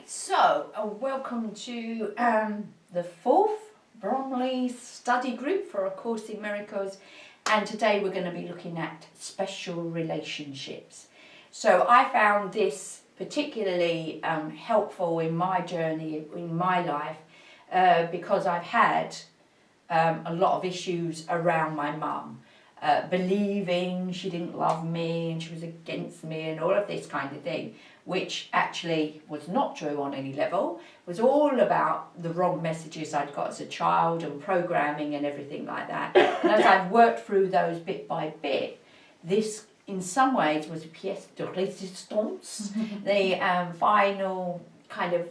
Welcome to the fourth Bromley study group for A Course in Miracles, and today we're going to be looking at special relationships. So I found this particularly helpful in my journey, in my life, because I've had a lot of issues around my mum. Believing she didn't love me and she was against me and all of this kind of thing, which actually was not true on any level. It was all about the wrong messages I'd got as a child and programming and everything like that. And as I've worked through those bit by bit, this in some ways was a pièce de résistance, the final kind of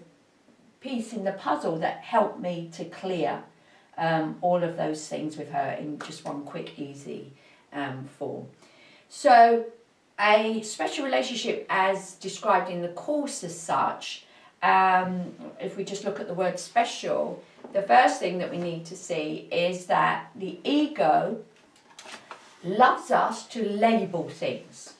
piece in the puzzle that helped me to clear all of those things with her in just one quick, easy form. So a special relationship as described in the course as such, if we just look at the word special, the first thing that we need to see is that the ego loves us to label things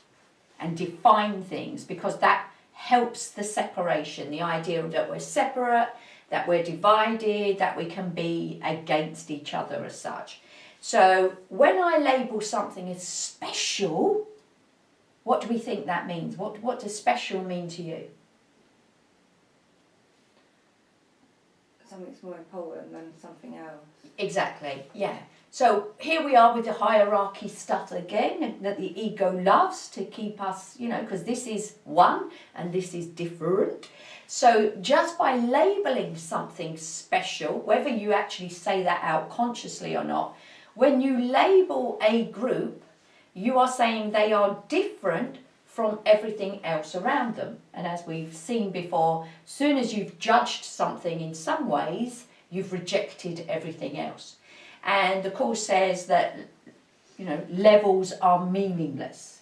and define things, because that helps the separation, the idea that we're separate, that we're divided, that we can be against each other as such. So when I label something as special, what do we think that means? What does special mean to you? Something's more important than something else. Exactly, yeah. So here we are with the hierarchy stuff again, that the ego loves to keep us, because this is one and this is different. So just by labeling something special, whether you actually say that out consciously or not, when you label a group, you are saying they are different from everything else around them. And as we've seen before, as soon as you've judged something in some ways, you've rejected everything else. And the Course says that, levels are meaningless.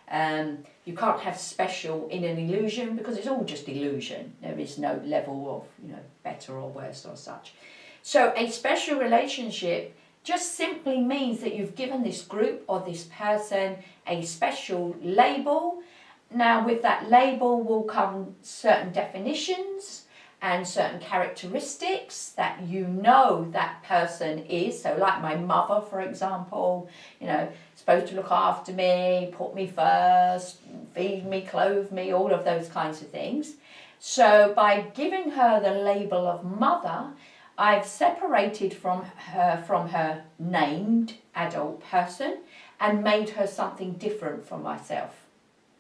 You can't have special in an illusion, because it's all just illusion. There is no level of, better or worse or such. So a special relationship just simply means that you've given this group or this person a special label. Now with that label will come certain definitions and certain characteristics that that person is. So like my mother, for example, supposed to look after me, put me first, feed me, clothe me, all of those kinds of things. So by giving her the label of mother, I've separated from her named adult person and made her something different from myself.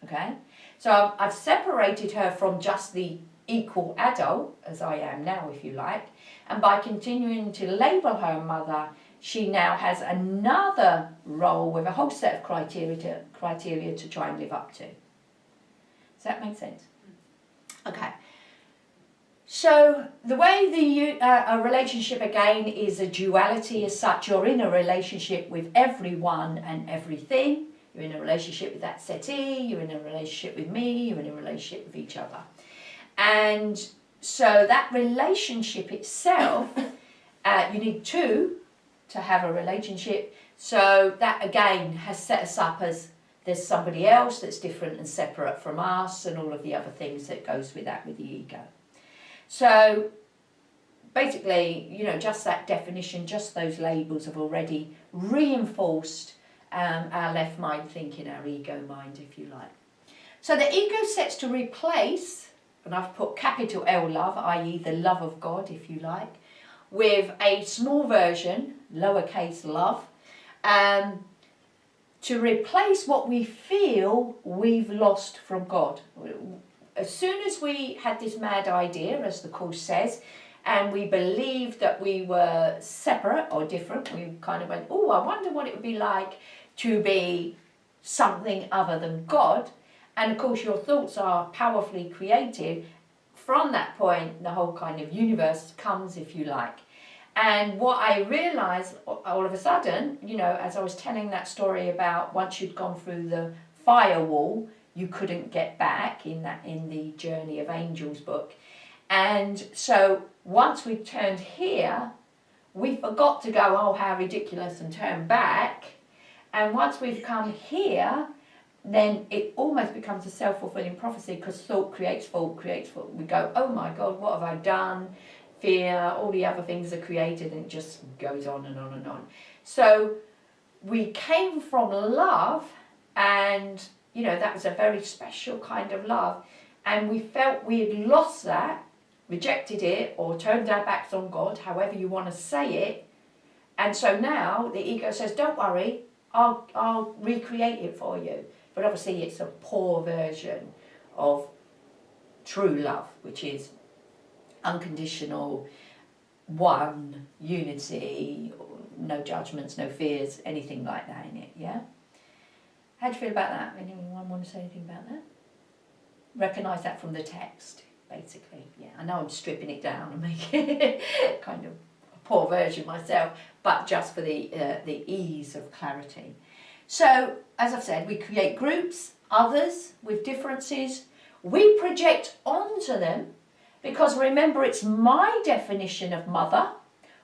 Okay? So I've separated her from just the equal adult, as I am now, if you like, and by continuing to label her mother, she now has another role with a whole set of criteria to try and live up to. Does that make sense? Okay. So the way a relationship again is a duality as such. You're in a relationship with everyone and everything. You're in a relationship with that settee, you're in a relationship with me, you're in a relationship with each other. And so that relationship itself, you need two to have a relationship. So that again has set us up as there's somebody else that's different and separate from us, and all of the other things that goes with that with the ego. So basically, just that definition, just those labels have already reinforced our left mind thinking, our ego mind, if you like. So the ego sets to replace, and I've put capital L love, i.e. the love of God, if you like, with a small version, lowercase love, to replace what we feel we've lost from God. As soon as we had this mad idea, as the Course says, and we believed that we were separate or different, we kind of went, oh, I wonder what it would be like to be something other than God. And of course your thoughts are powerfully creative. From that point, the whole kind of universe comes, if you like. And what I realised all of a sudden, as I was telling that story about once you'd gone through the firewall, you couldn't get back in the Journey of Angels book. And so once we turned here, we forgot to go, oh, how ridiculous, and turn back. And once we've come here, then it almost becomes a self-fulfilling prophecy, because thought creates fault. We go, oh my God, what have I done? Fear, all the other things are created, and it just goes on and on and on. So we came from love, and you know, that was a very special kind of love, and we felt we had lost that, rejected it, or turned our backs on God, however you want to say it. And so now the ego says, don't worry, I'll recreate it for you. But obviously it's a poor version of true love, which is unconditional, one, unity, no judgments, no fears, anything like that in it, yeah? How do you feel about that? Anyone want to say anything about that? Recognise that from the text, basically. Yeah, I know I'm stripping it down and making it kind of a poor version myself, but just for the ease of clarity. So, as I've said, we create groups, others with differences. We project onto them, because remember, it's my definition of mother,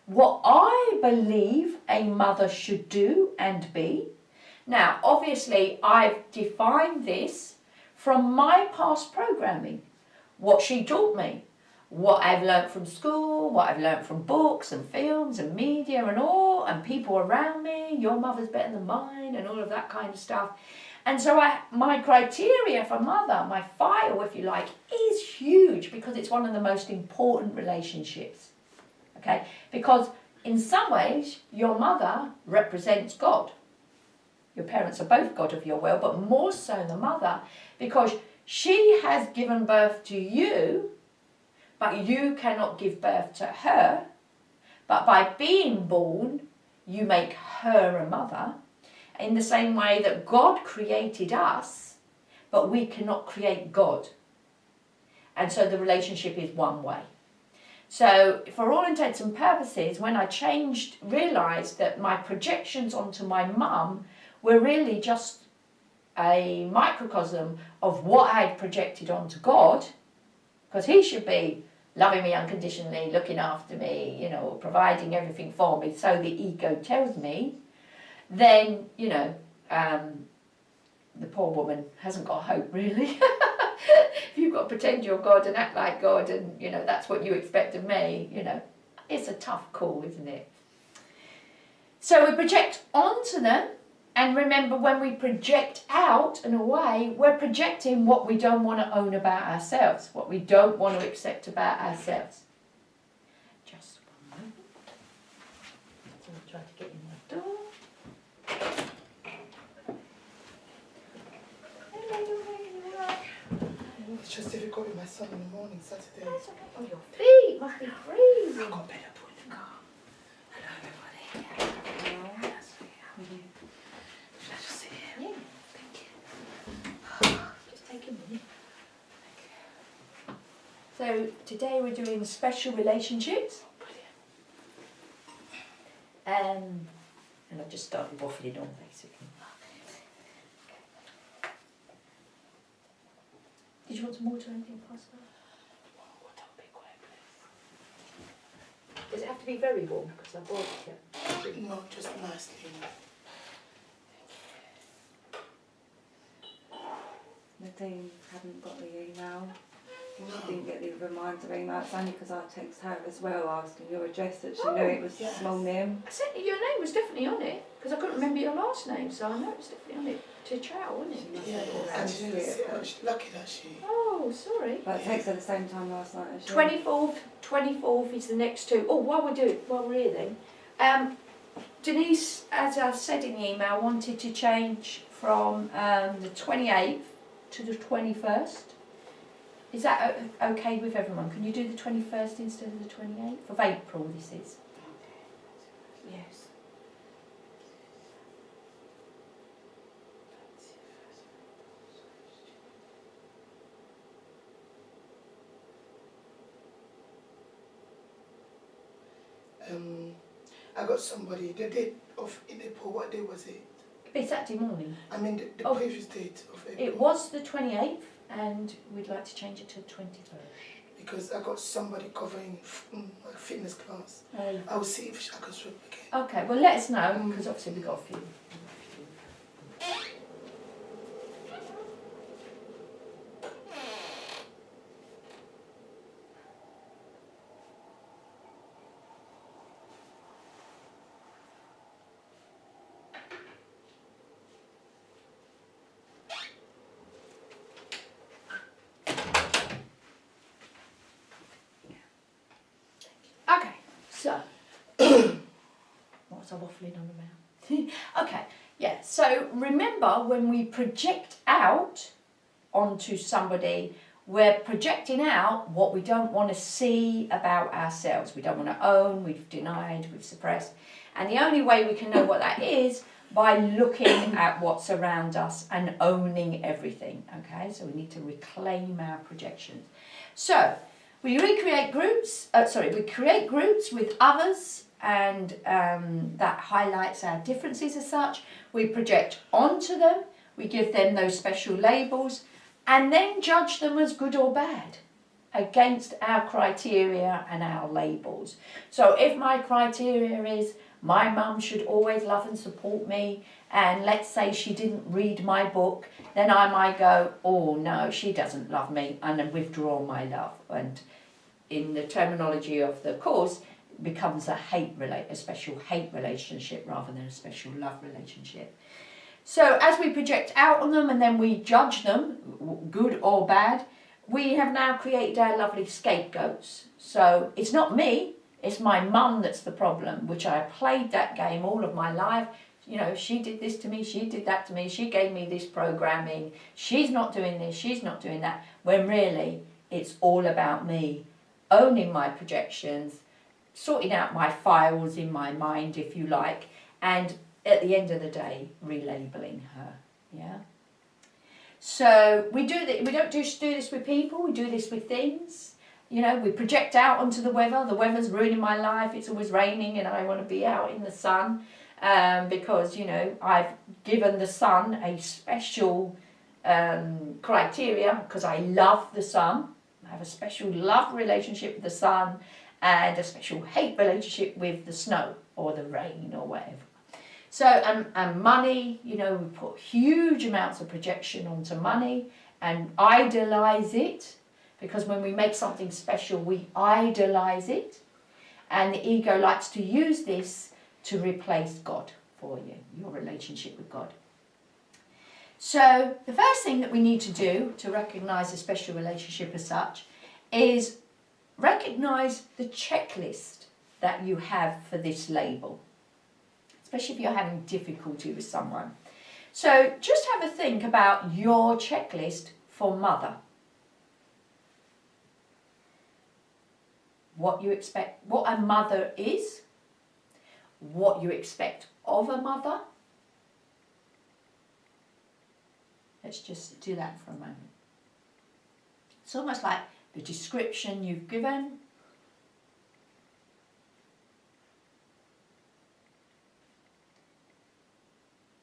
what I believe a mother should do and be. Now, obviously, I've defined this from my past programming, what she taught me, what I've learnt from school, what I've learnt from books and films and media and all, and people around me, your mother's better than mine, and all of that kind of stuff. And so my criteria for mother, my file, if you like, is huge, because it's one of the most important relationships. Okay? Because in some ways, your mother represents God. Your parents are both God of your will, but more so the mother, because she has given birth to you, but you cannot give birth to her. But by being born, you make her a mother, in the same way that God created us, but we cannot create God. And so the relationship is one way. So for all intents and purposes, when I realised that my projections onto my mum were really just a microcosm of what I had projected onto God, because he should be loving me unconditionally, looking after me, you know, providing everything for me, so the ego tells me, then, you know, the poor woman hasn't got hope, really. If you've got to pretend you're God and act like God, and, you know, that's what you expect of me, you know, it's a tough call, isn't it? So we project onto them, and remember, when we project out and away, we're projecting what we don't want to own about ourselves, what we don't want to accept about ourselves. Just one moment. So I'll try to get in my door. It's just difficult with my son in the morning, Saturday. That's okay. Oh, your feet must be freezing. I've got better put in the car. Hello, everybody. Hello. Should I just sit here? Yeah. Thank you. Just take a minute. So today we're doing special relationships. Brilliant. And I've just started waffling on, basically. Did you want some water or anything, Pastor? What up, big quiet, please? Does it have to be very warm? Because I boiled it. No, just nicely. Nadine hadn't got the email. She didn't get the reminder email. It's only because I text her as well asking your address that she knew it was yes. small name. I said your name was definitely on it, because I couldn't remember your last name, so I know it was definitely on it. To Chow, wasn't it? Yeah, and she didn't see it. She's lucky that she... Oh, sorry. But I texted her the same time last night as you. 24th is the next two. Oh, while we're here then, Denise, as I said in the email, wanted to change from the 28th to the 21st. Is that okay with everyone? Can you do the 21st instead of the 28th? Of April, this is. Yes. I got somebody, the date of in April, what day was it? It's Saturday morning. I mean the previous date of April. It was the 28th, and we'd like to change it to the 21st. Because I got somebody covering a fitness class. I will see if I can swap again. Okay, well let us know, because obviously we've got a few. I'm waffling on about. Okay, yeah, so remember when we project out onto somebody, we're projecting out what we don't want to see about ourselves. We don't want to own, we've denied, we've suppressed. And the only way we can know what that is by looking at what's around us and owning everything, okay? So we need to reclaim our projections. So we create groups with others, and that highlights our differences as such. We project onto them, we give them those special labels, and then judge them as good or bad against our criteria and our labels. So if my criteria is my mum should always love and support me, and let's say she didn't read my book, then I might go, oh no, she doesn't love me, and then withdraw my love. And in the terminology of the course, it becomes a special hate relationship rather than a special love relationship. So as we project out on them and then we judge them, good or bad, we have now created our lovely scapegoats. So it's not me, it's my mum that's the problem, which I played that game all of my life. You know, she did this to me, she did that to me, she gave me this programming, she's not doing this, she's not doing that, when really it's all about me, owning my projections, sorting out my files in my mind, if you like, and at the end of the day, relabeling her, yeah? So we don't just do this with people, we do this with things. You know, we project out onto the weather's ruining my life, it's always raining and I want to be out in the sun because, you know, I've given the sun a special criteria because I love the sun. I have a special love relationship with the sun and a special hate relationship with the snow or the rain or whatever. So, and money, you know, we put huge amounts of projection onto money and idolise it. Because when we make something special, we idolise it. And the ego likes to use this to replace God for you, your relationship with God. So the first thing that we need to do to recognise a special relationship as such is recognise the checklist that you have for this label, especially if you're having difficulty with someone. So just have a think about your checklist for mother. What you expect, what a mother is, what you expect of a mother. Let's just do that for a moment. It's almost like the description you've given.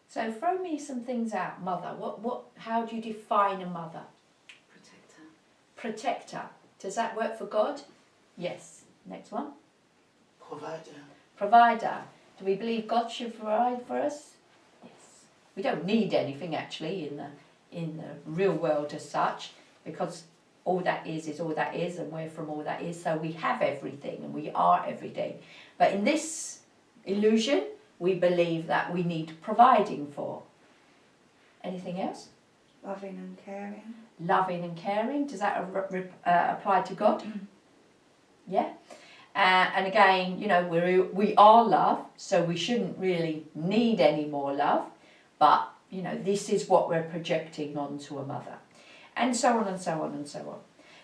So throw me some things out. Mother, how do you define a mother? Protector. Protector. Does that work for God? Yes. Next one. Provider. Provider. Do we believe God should provide for us? Yes. We don't need anything actually in the real world as such, because all that is all that is, and we're from all that is, so we have everything and we are everything. But in this illusion, we believe that we need providing for. Anything else? Loving and caring. Loving and caring. Does that apply to God? Yeah. And again, you know, we are love, so we shouldn't really need any more love. But, you know, this is what we're projecting onto a mother. And so on and so on and so on.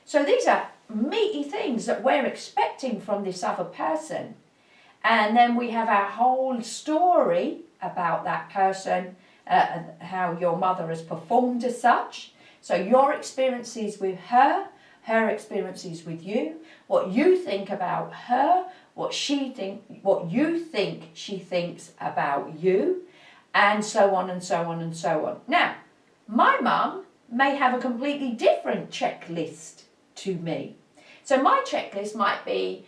So these are meaty things that we're expecting from this other person. And then we have our whole story about that person, how your mother has performed as such. So your experiences with her experiences with you, what you think about her, what you think she thinks about you, and so on and so on and so on. Now, my mum may have a completely different checklist to me. So my checklist might be,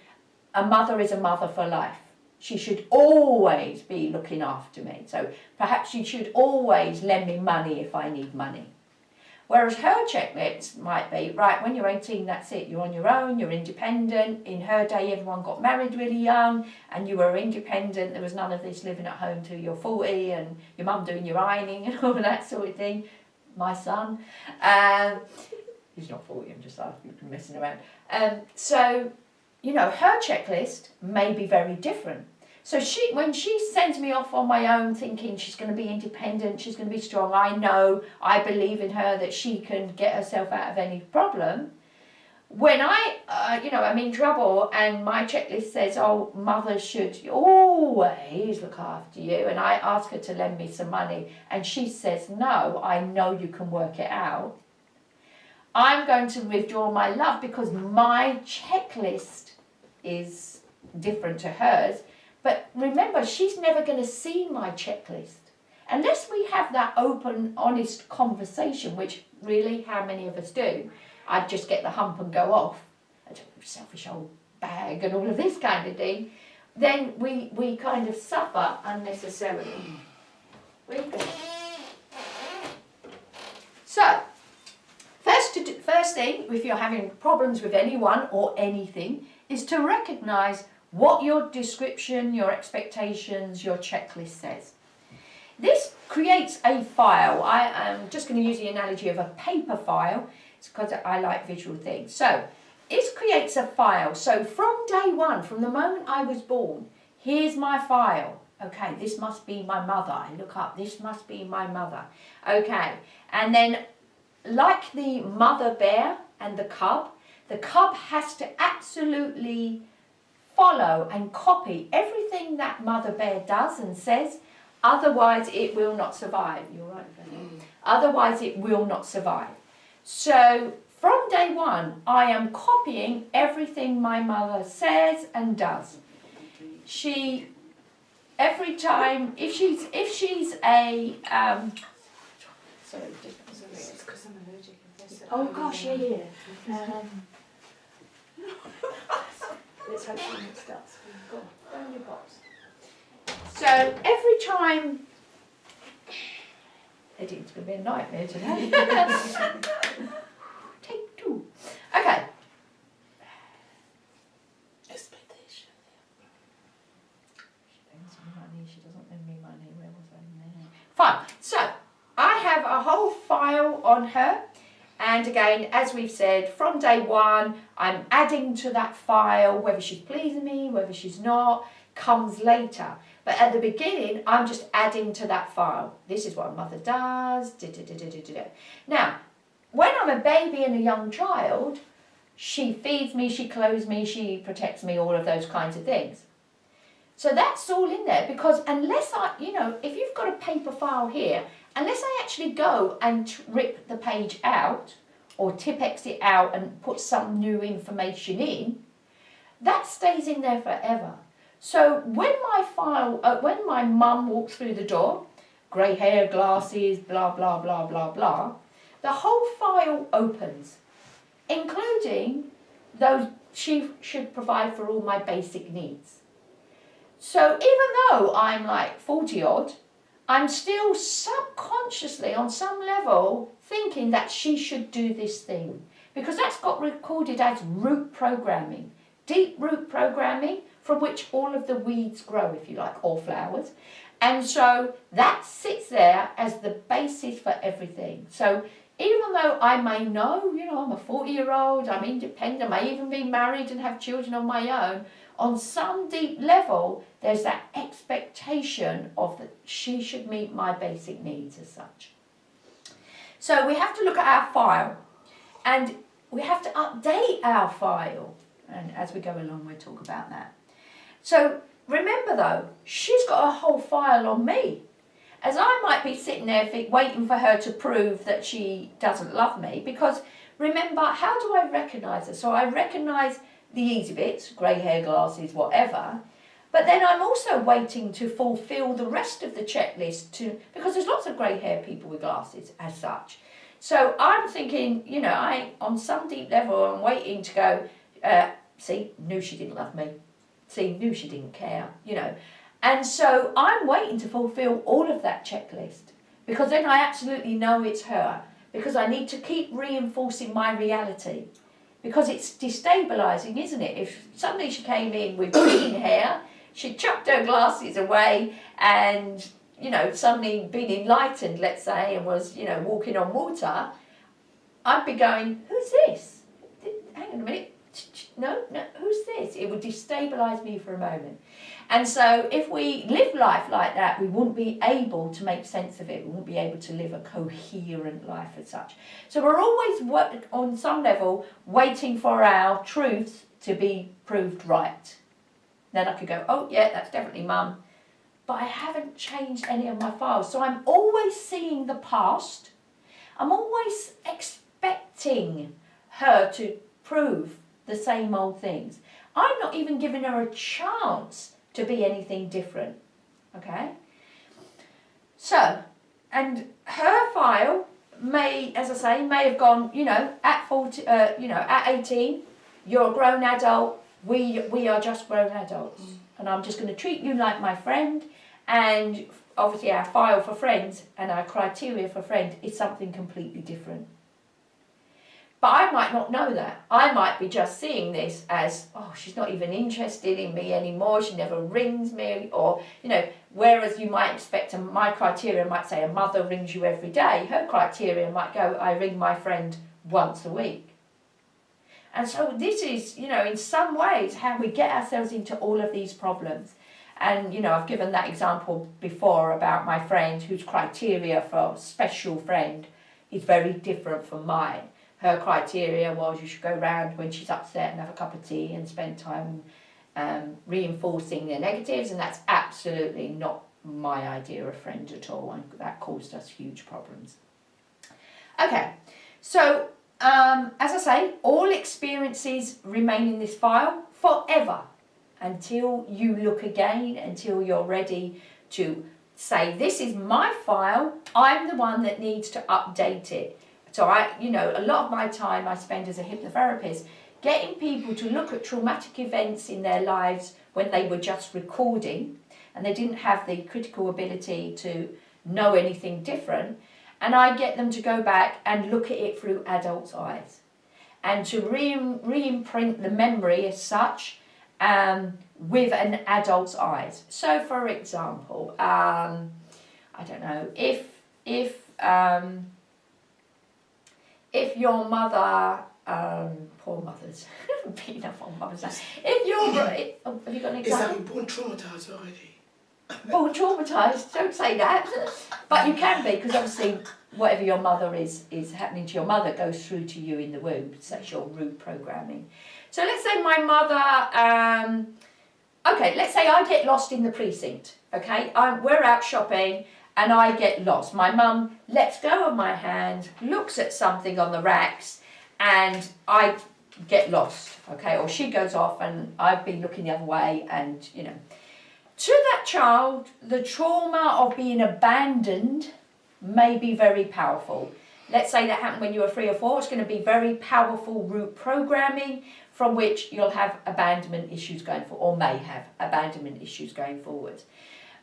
a mother is a mother for life. She should always be looking after me. So perhaps she should always lend me money if I need money. Whereas her checklist might be, right, when you're 18, that's it. You're on your own, you're independent. In her day, everyone got married really young and you were independent. There was none of this living at home till you're 40 and your mum doing your ironing and all that sort of thing. My son. He's not 40, I'm just messing around. So, you know, her checklist may be very different. So when she sends me off on my own thinking she's going to be independent, she's going to be strong, I believe in her that she can get herself out of any problem. When I'm in trouble and my checklist says, oh, mother should always look after you, and I ask her to lend me some money and she says, no, I know you can work it out, I'm going to withdraw my love because my checklist is different to hers. But remember, she's never going to see my checklist. Unless we have that open, honest conversation, which really, how many of us do? I'd just get the hump and go off. Selfish old bag and all of this kind of thing. Then we kind of suffer unnecessarily. So, first thing, if you're having problems with anyone or anything, is to recognise what your description, your expectations, your checklist says. This creates a file. I am just going to use the analogy of a paper file. It's because I like visual things. So, it creates a file. So, from day one, from the moment I was born, here's my file. Okay, this must be my mother. I look up, this must be my mother. Okay, and then like the mother bear and the cub has to absolutely follow and copy everything that mother bear does and says, otherwise it will not survive. You're right, Fanny. Otherwise it will not survive. So from day one, I am copying everything my mother says and does. She, every time, if she's a, sorry, It's because I'm allergic. oh gosh, yeah. Let's hope she mixed up. Go on your box. So every time, editing's going to be a nightmare today. Take two. Okay. Expectation. She lends me money. She doesn't lend me money. Where was I? Fine. So I have a whole file on her. And again, as we've said, from day one, I'm adding to that file, whether she's pleasing me, whether she's not, comes later. But at the beginning, I'm just adding to that file. This is what a mother does. Now, when I'm a baby and a young child, she feeds me, she clothes me, she protects me, all of those kinds of things. So that's all in there, because unless if you've got a paper file here, unless I actually go and rip the page out or Tipp-Ex it out and put some new information in, that stays in there forever. So when when my mum walks through the door, grey hair, glasses, blah, blah, blah, blah, blah, the whole file opens, including those she should provide for all my basic needs. So even though I'm like 40 odd, I'm still subconsciously, on some level, thinking that she should do this thing. Because that's got recorded as root programming, deep root programming, from which all of the weeds grow, if you like, or flowers. And so that sits there as the basis for everything. So even though I may know, I'm a 40-year-old, I'm independent, I may even be married and have children on my own, on some deep level, there's that expectation of that she should meet my basic needs as such. So we have to look at our file, and we have to update our file. And as we go along, we'll talk about that. So remember though, she's got a whole file on me. As I might be sitting there waiting for her to prove that she doesn't love me, because remember, how do I recognise her? So I recognise the easy bits, grey hair, glasses, whatever, but then I'm also waiting to fulfil the rest of the checklist because there's lots of grey hair people with glasses as such. So I'm thinking, on some deep level, I'm waiting to go, see, knew she didn't love me. See, knew she didn't care, And so I'm waiting to fulfil all of that checklist, because then I absolutely know it's her, because I need to keep reinforcing my reality. Because it's destabilising, isn't it? If suddenly she came in with green hair, she chucked her glasses away and, suddenly been enlightened, let's say, and was, walking on water, I'd be going, who's this? Hang on a minute, no, who's this? It would destabilise me for a moment. And so if we live life like that, we wouldn't be able to make sense of it. We wouldn't be able to live a coherent life as such. So we're always, on some level, waiting for our truths to be proved right. Then I could go, oh yeah, that's definitely mum. But I haven't changed any of my files. So I'm always seeing the past. I'm always expecting her to prove the same old things. I'm not even giving her a chance to be anything different. Okay? So, and her file may, as I say, may have gone, at 40, at 18, you're a grown adult, we are just grown adults. And I'm just going to treat you like my friend. And obviously our file for friends and our criteria for friend is something completely different. But I might not know that. I might be just seeing this as, oh, she's not even interested in me anymore. She never rings me. Or, whereas you might expect, my criteria might say a mother rings you every day. Her criteria might go, I ring my friend once a week. And so this is, in some ways how we get ourselves into all of these problems. And, I've given that example before about my friend whose criteria for special friend is very different from mine. Her criteria was you should go round when she's upset and have a cup of tea and spend time reinforcing the negatives, and that's absolutely not my idea of friend at all, and that caused us huge problems. Okay, so as I say, all experiences remain in this file forever until you look again, until you're ready to say, this is my file, I'm the one that needs to update it. So a lot of my time I spend as a hypnotherapist getting people to look at traumatic events in their lives when they were just recording and they didn't have the critical ability to know anything different. And I get them to go back and look at it through adults' eyes and to re-imprint the memory as such with an adult's eyes. So, for example, I don't know, if your mother, poor mothers, beating up on mothers. If you're, have you got an example? Is that born traumatised already? Born traumatised, don't say that. But you can be, because obviously whatever your mother is happening to your mother goes through to you in the womb. So that's your root programming. So let's say my mother, okay, let's say I get lost in the precinct, okay? We're out shopping and I get lost. My mum lets go of my hand, looks at something on the racks, and I get lost, okay? Or she goes off and I've been looking the other way and, To that child, the trauma of being abandoned may be very powerful. Let's say that happened when you were 3 or 4. It's going to be very powerful root programming from which you'll have abandonment issues going forward, or may have abandonment issues going forward.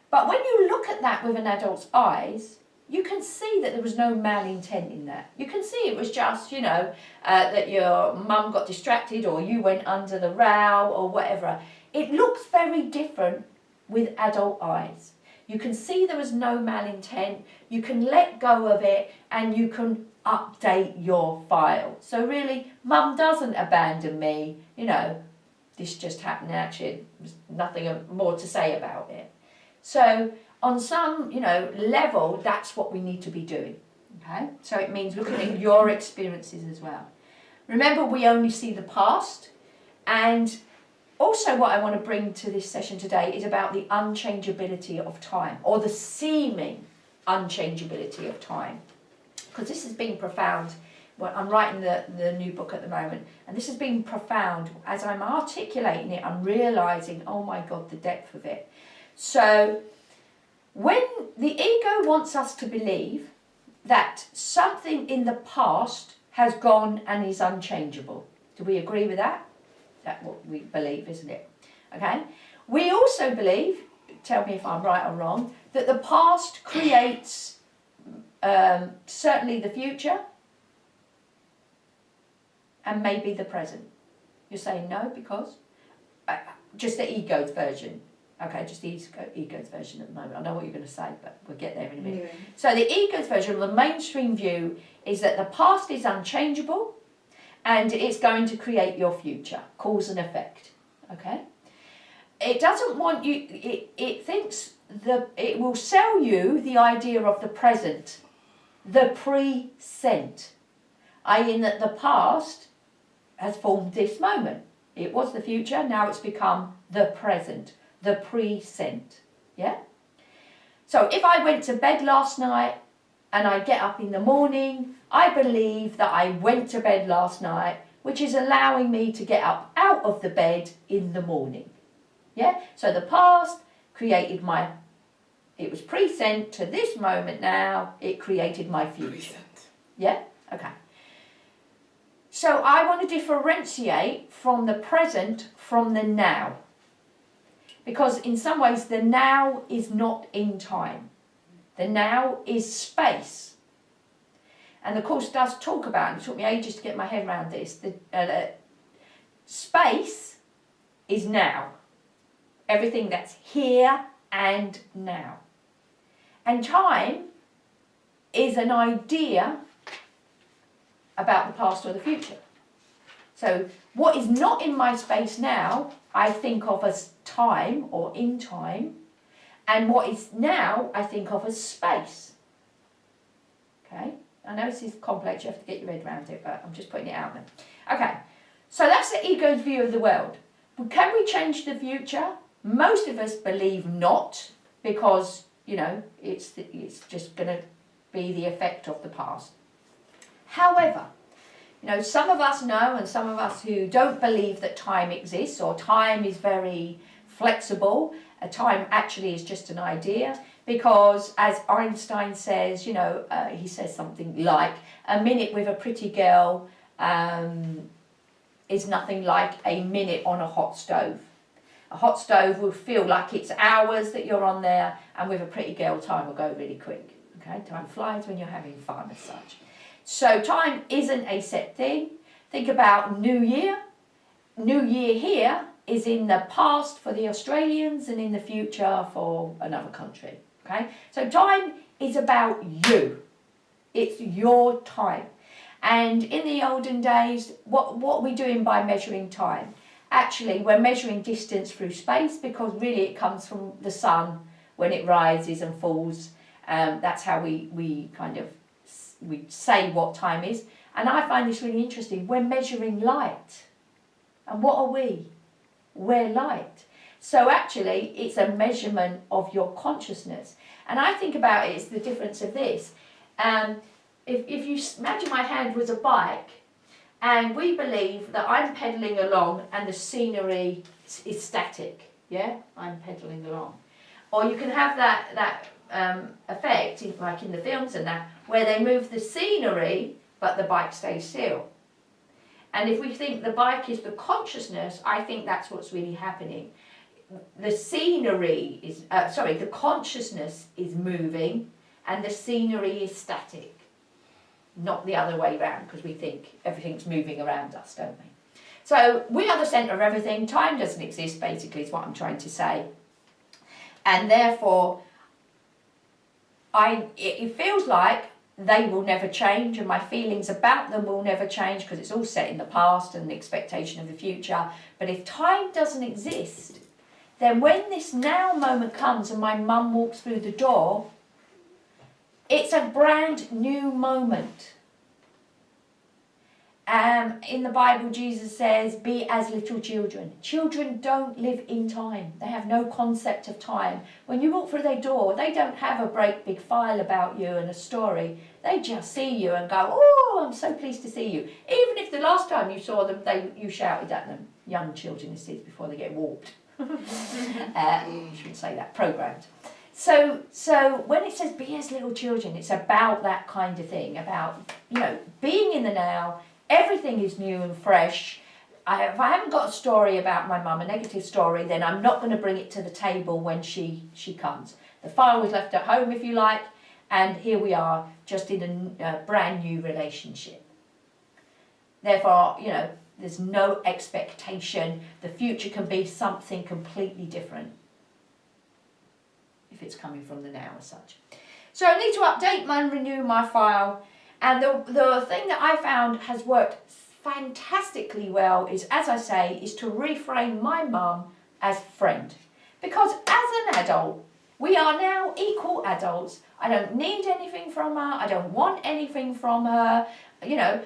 But when you look at that with an adult's eyes, you can see that there was no malintent in that. You can see it was just, that your mum got distracted or you went under the row or whatever. It looks very different with adult eyes. You can see there was no malintent, you can let go of it, and you can update your file. So really, mum doesn't abandon me, this just happened, actually, there's nothing more to say about it. So on some, level, that's what we need to be doing, okay? So it means looking at your experiences as well. Remember, we only see the past, and also what I want to bring to this session today is about the unchangeability of time, or the seeming unchangeability of time. Because this has been profound. Well, I'm writing the new book at the moment, and this has been profound. As I'm articulating it, I'm realising, oh my God, the depth of it. So when the ego wants us to believe that something in the past has gone and is unchangeable. Do we agree with that? That's what we believe, isn't it? Okay. We also believe, tell me if I'm right or wrong, that the past creates certainly the future and maybe the present. You're saying no because? Just the ego's version. Okay, just the ego's version at the moment. I know what you're going to say, but we'll get there in a minute. Yeah. So the ego's version, the mainstream view, is that the past is unchangeable and it's going to create your future, cause and effect, okay? It doesn't want you, it thinks it will sell you the idea of the present, the present, i.e. in that the past has formed this moment. It was the future, now it's become the present, the present, yeah? So if I went to bed last night and I get up in the morning, I believe that I went to bed last night, which is allowing me to get up out of the bed in the morning. Yeah? So the past created it was present to this moment now, it created my future. Present. Yeah? Okay. So I want to differentiate from the present from the now. Because in some ways the now is not in time. The now is space. And the Course does talk about, and it took me ages to get my head around this, space is now. Everything that's here and now. And time is an idea about the past or the future. So what is not in my space now, I think of as time or in time, and what is now, I think of as space. Okay? I know this is complex, you have to get your head around it, but I'm just putting it out there. Okay, so that's the ego's view of the world. Can we change the future? Most of us believe not, because, it's just going to be the effect of the past. However, some of us know, and some of us who don't believe that time exists, or time is very flexible, time actually is just an idea, because as Einstein says, he says something like, a minute with a pretty girl is nothing like a minute on a hot stove. A hot stove will feel like it's hours that you're on there, and with a pretty girl, time will go really quick. Okay, time flies when you're having fun as such. So time isn't a set thing. Think about New Year. New Year here is in the past for the Australians and in the future for another country. Okay, so time is about you. It's your time. And in the olden days, what are we doing by measuring time? Actually, we're measuring distance through space, because really it comes from the sun when it rises and falls. That's how we say what time is. And I find this really interesting. We're measuring light. And what are we? We're light. So actually, it's a measurement of your consciousness. And I think about it as the difference of this. If you imagine my hand was a bike, and we believe that I'm pedalling along and the scenery is static, yeah? I'm pedalling along. Or you can have that effect, like in the films and that, where they move the scenery, but the bike stays still. And if we think the bike is the consciousness, I think that's what's really happening. The scenery is, the consciousness is moving and the scenery is static. Not the other way around, because we think everything's moving around us, don't we? So we are the centre of everything. Time doesn't exist, basically, is what I'm trying to say. And therefore, it feels like they will never change, and my feelings about them will never change, because it's all set in the past and the expectation of the future. But if time doesn't exist, then when this now moment comes and my mum walks through the door, it's a brand new moment. In the Bible, Jesus says, be as little children. Children don't live in time. They have no concept of time. When you walk through their door, they don't have a great big file about you and a story. They just see you and go, oh, I'm so pleased to see you. Even if the last time you saw them, you shouted at them. Young children, this is before they get warped. You shouldn't say that, programmed. So when it says be as little children, it's about that kind of thing, about, being in the now. Everything is new and fresh. If I haven't got a story about my mum, a negative story, then I'm not going to bring it to the table when she comes. The file was left at home, if you like, and here we are, just in a brand new relationship. Therefore, there's no expectation. The future can be something completely different if it's coming from the now as such. So I need to update and renew my file. And the thing that I found has worked fantastically well is, as I say, is to reframe my mum as friend. Because as an adult, we are now equal adults. I don't need anything from her. I don't want anything from her, you know,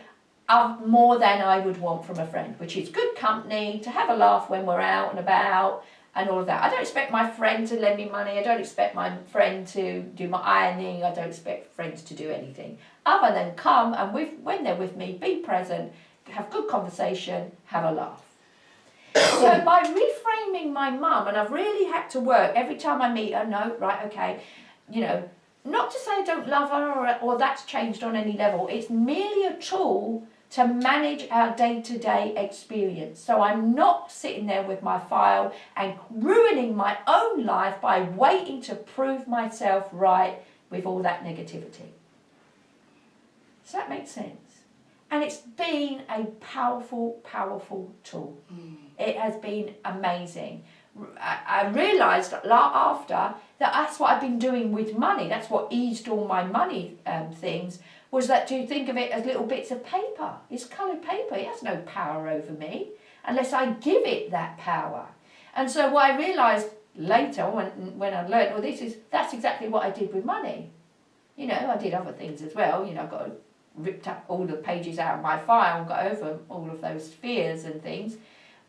more than I would want from a friend, which is good company, to have a laugh when we're out and about and all of that. I don't expect my friend to lend me money. I don't expect my friend to do my ironing. I don't expect friends to do anything other than come and when they're with me, be present, have good conversation, have a laugh. So by reframing my mum, and I've really had to work every time I meet her, no, right, okay, you know, not to say I don't love her or that's changed on any level. It's merely a tool to manage our day-to-day experience. So I'm not sitting there with my file and ruining my own life by waiting to prove myself right with all that negativity. Does that make sense? And it's been a powerful, powerful tool. It has been amazing. I realised after that that's what I've been doing with money. That's what eased all my money things, was that to think of it as little bits of paper. It's coloured paper. It has no power over me unless I give it that power. And so what I realised later when I learned, well, that's exactly what I did with money. You know, I did other things as well. You know, I ripped up all the pages out of my file and got over all of those fears and things.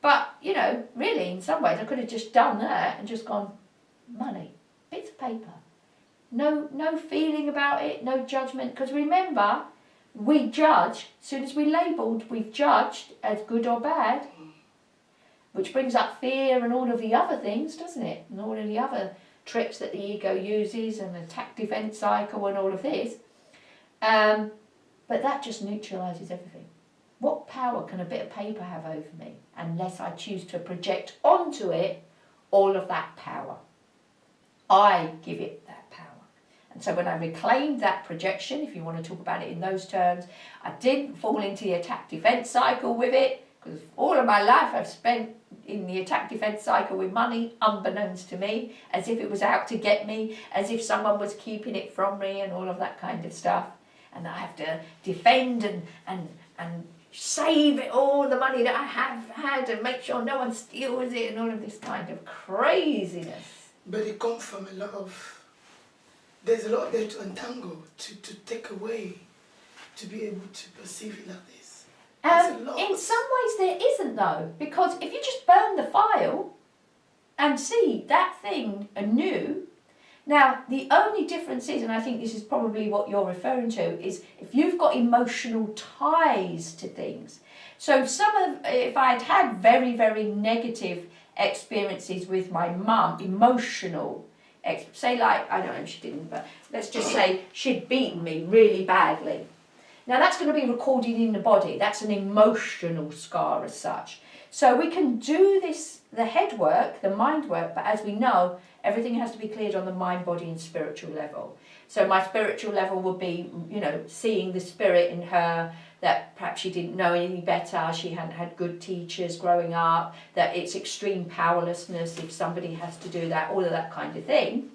But, you know, really, in some ways, I could have just done that and just gone, money, bits of paper. No feeling about it, no judgment. Because remember, we judge, as soon as we labelled, we've judged as good or bad, which brings up fear and all of the other things, doesn't it? And all of the other tricks that the ego uses and attack defence cycle and all of this. But that just neutralises everything. What power can a bit of paper have over me unless I choose to project onto it all of that power? I give it that power. And so when I reclaimed that projection, if you want to talk about it in those terms, I didn't fall into the attack defence cycle with it, because all of my life I've spent in the attack defence cycle with money, unbeknownst to me, as if it was out to get me, as if someone was keeping it from me and all of that kind of stuff. And I have to defend and save it all, the money that I have had, and make sure no one steals it and all of this kind of craziness. But it comes from there's a lot there to untangle, to take away, to be able to perceive it like this. In some ways there isn't though, because if you just burn the file and see that thing anew, now the only difference is, and I think this is probably what you're referring to, is if you've got emotional ties to things. So if I'd had very, very negative experiences with my mum, emotional, say like, I don't know if she didn't, but let's just say she'd beaten me really badly. Now that's going to be recorded in the body. That's an emotional scar as such. So we can do this, the head work, the mind work, but as we know, everything has to be cleared on the mind, body and spiritual level. So my spiritual level would be, you know, seeing the spirit in her, that perhaps she didn't know any better, she hadn't had good teachers growing up, that it's extreme powerlessness if somebody has to do that, all of that kind of thing.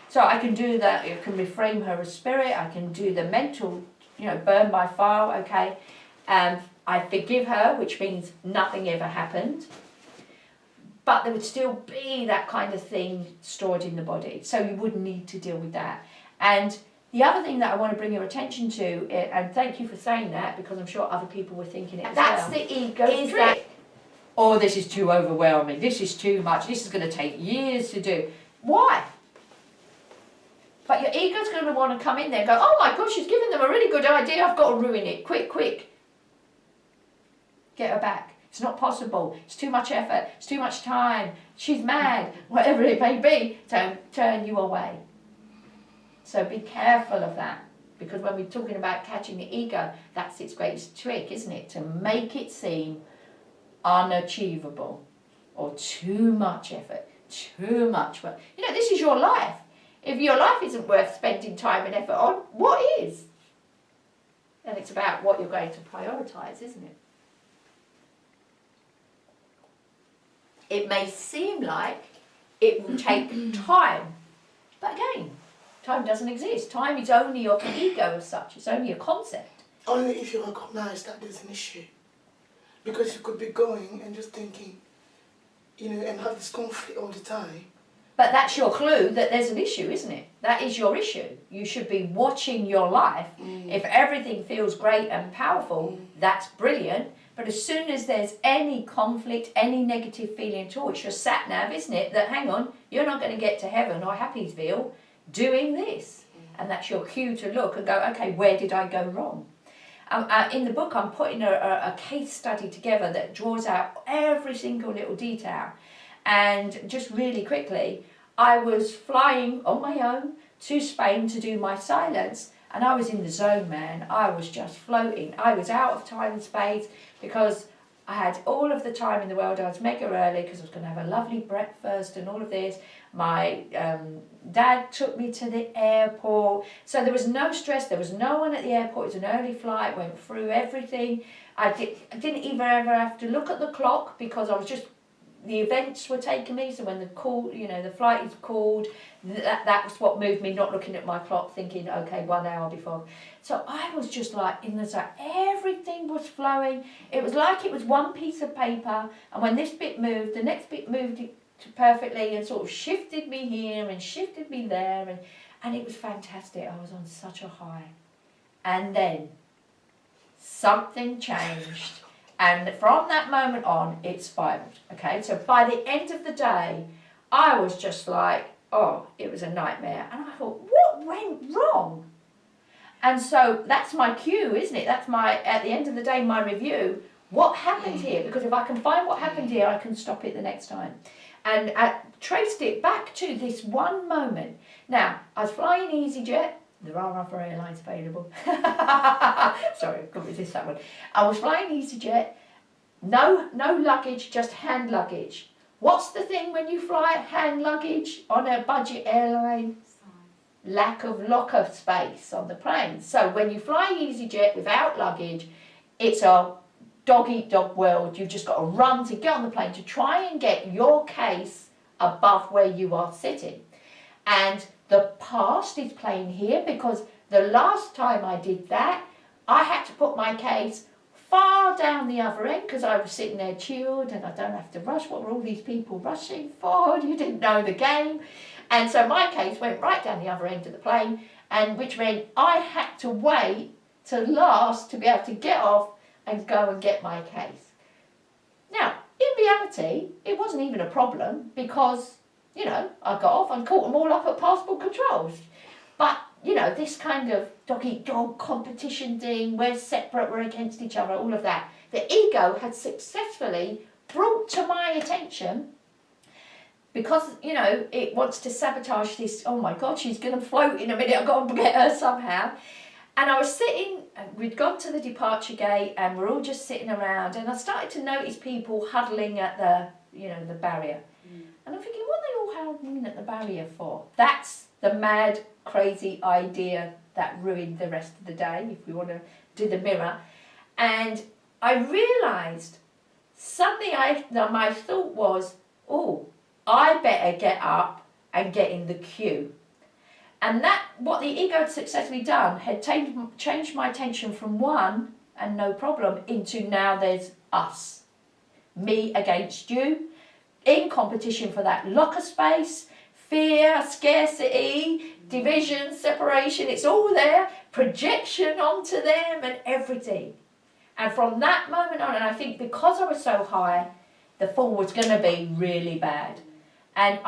So I can do that, I can reframe her as spirit, I can do the mental, you know, burn my file, okay. I forgive her, which means nothing ever happened. But there would still be that kind of thing stored in the body. So you would need to deal with that. And the other thing that I want to bring your attention to, and thank you for saying that, because I'm sure other people were thinking it as well. That's the ego trick. Oh, this is too overwhelming. This is too much. This is going to take years to do. Why? But your ego's going to want to come in there and go, oh my gosh, she's given them a really good idea. I've got to ruin it. Quick, quick. Get her back. It's not possible. It's too much effort. It's too much time. She's mad. Whatever it may be, to turn you away. So be careful of that. Because when we're talking about catching the ego, that's its greatest trick, isn't it? To make it seem unachievable or too much effort, too much work. You know, this is your life. If your life isn't worth spending time and effort on, what is? And it's about what you're going to prioritise, isn't it? It may seem like it will take time, but again, time doesn't exist. Time is only of the ego as such. It's only a concept. Only if you recognise that there's an issue. Because you could be going and just thinking, you know, and have this conflict all the time. But that's your clue that there's an issue, isn't it? That is your issue. You should be watching your life. If everything feels great and powerful, that's brilliant. But as soon as there's any conflict, any negative feeling at all, it's your sat nav, isn't it? That hang on, you're not going to get to heaven or Happiesville doing this. And that's your cue to look and go, okay, where did I go wrong? In the book, I'm putting a case study together that draws out every single little detail. And just really quickly, I was flying on my own to Spain to do my silence, and I was in the zone, man. I was just floating. I was out of time and space because I had all of the time in the world. I was mega early because I was going to have a lovely breakfast and all of this. My dad took me to the airport. So there was no stress. There was no one at the airport. It was an early flight, went through everything. I didn't even ever have to look at the clock because I was just, the events were taking me. So when the call, you know, the flight is called, that was what moved me, not looking at my clock thinking, okay, 1 hour before. So I was just like in the zone. Everything was flowing. It was like it was one piece of paper, and when this bit moved, the next bit moved perfectly and sort of shifted me here and shifted me there, and it was fantastic. I was on such a high. And then something changed, and from that moment on, it spiraled. Okay, so by the end of the day, I was just like, oh, it was a nightmare. And I thought, what went wrong? And so that's my cue, isn't it? That's my, at the end of the day, my review. What happened here? Because if I can find what happened here, I can stop it the next time. And I traced it back to this one moment. Now, I was flying EasyJet. There are other airlines available. Sorry, I couldn't resist that one. I was flying EasyJet. No luggage, just hand luggage. What's the thing when you fly hand luggage on a budget airline? Lack of locker space on the plane. So when you fly EasyJet without luggage, it's a dog-eat-dog world. You've just got to run to get on the plane to try and get your case above where you are sitting. And the past is playing here because the last time I did that, I had to put my case far down the other end because I was sitting there chilled and I don't have to rush. What were all these people rushing for? You didn't know the game. And so my case went right down the other end of the plane, and which meant I had to wait to last to be able to get off and go and get my case. Now, in reality, it wasn't even a problem because, you know, I got off and caught them all up at passport controls. But, you know, this kind of dog-eat-dog competition thing, we're separate, we're against each other, all of that, the ego had successfully brought to my attention, because, you know, it wants to sabotage this, oh my God, she's going to float in a minute, I've got to get her somehow. And I was sitting, we'd gone to the departure gate and we're all just sitting around, and I started to notice people huddling at the, you know, the barrier. And I'm thinking, what are they all huddling at the barrier for? That's the mad, crazy idea that ruined the rest of the day, if we want to do the mirror. And I realised, suddenly my thought was, oh, I better get up and get in the queue. And that, what the ego had successfully done, had changed my attention from one and no problem into now there's us. Me against you, in competition for that locker space, fear, scarcity, division, separation, it's all there, projection onto them and everything. And from that moment on, and I think because I was so high, the fall was going to be really bad. And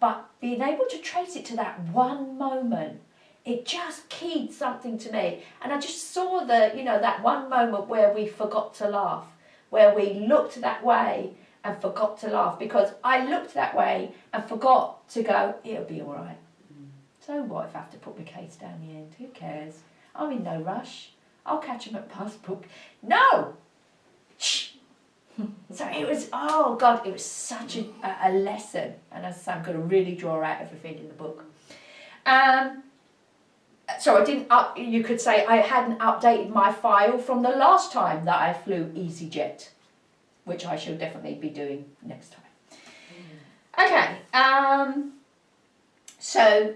but being able to trace it to that one moment, it just keyed something to me. And I just saw that one moment where we forgot to laugh, where we looked that way and forgot to laugh, because I looked that way and forgot to go, it'll be all right. So what if I have to put my case down the end? Who cares? I'm in no rush. I'll catch him at passport. No! So it was, oh God, it was such a lesson. And as I say, I'm going to really draw out everything in the book. So I didn't you could say I hadn't updated my file from the last time that I flew EasyJet, which I shall definitely be doing next time. Okay, so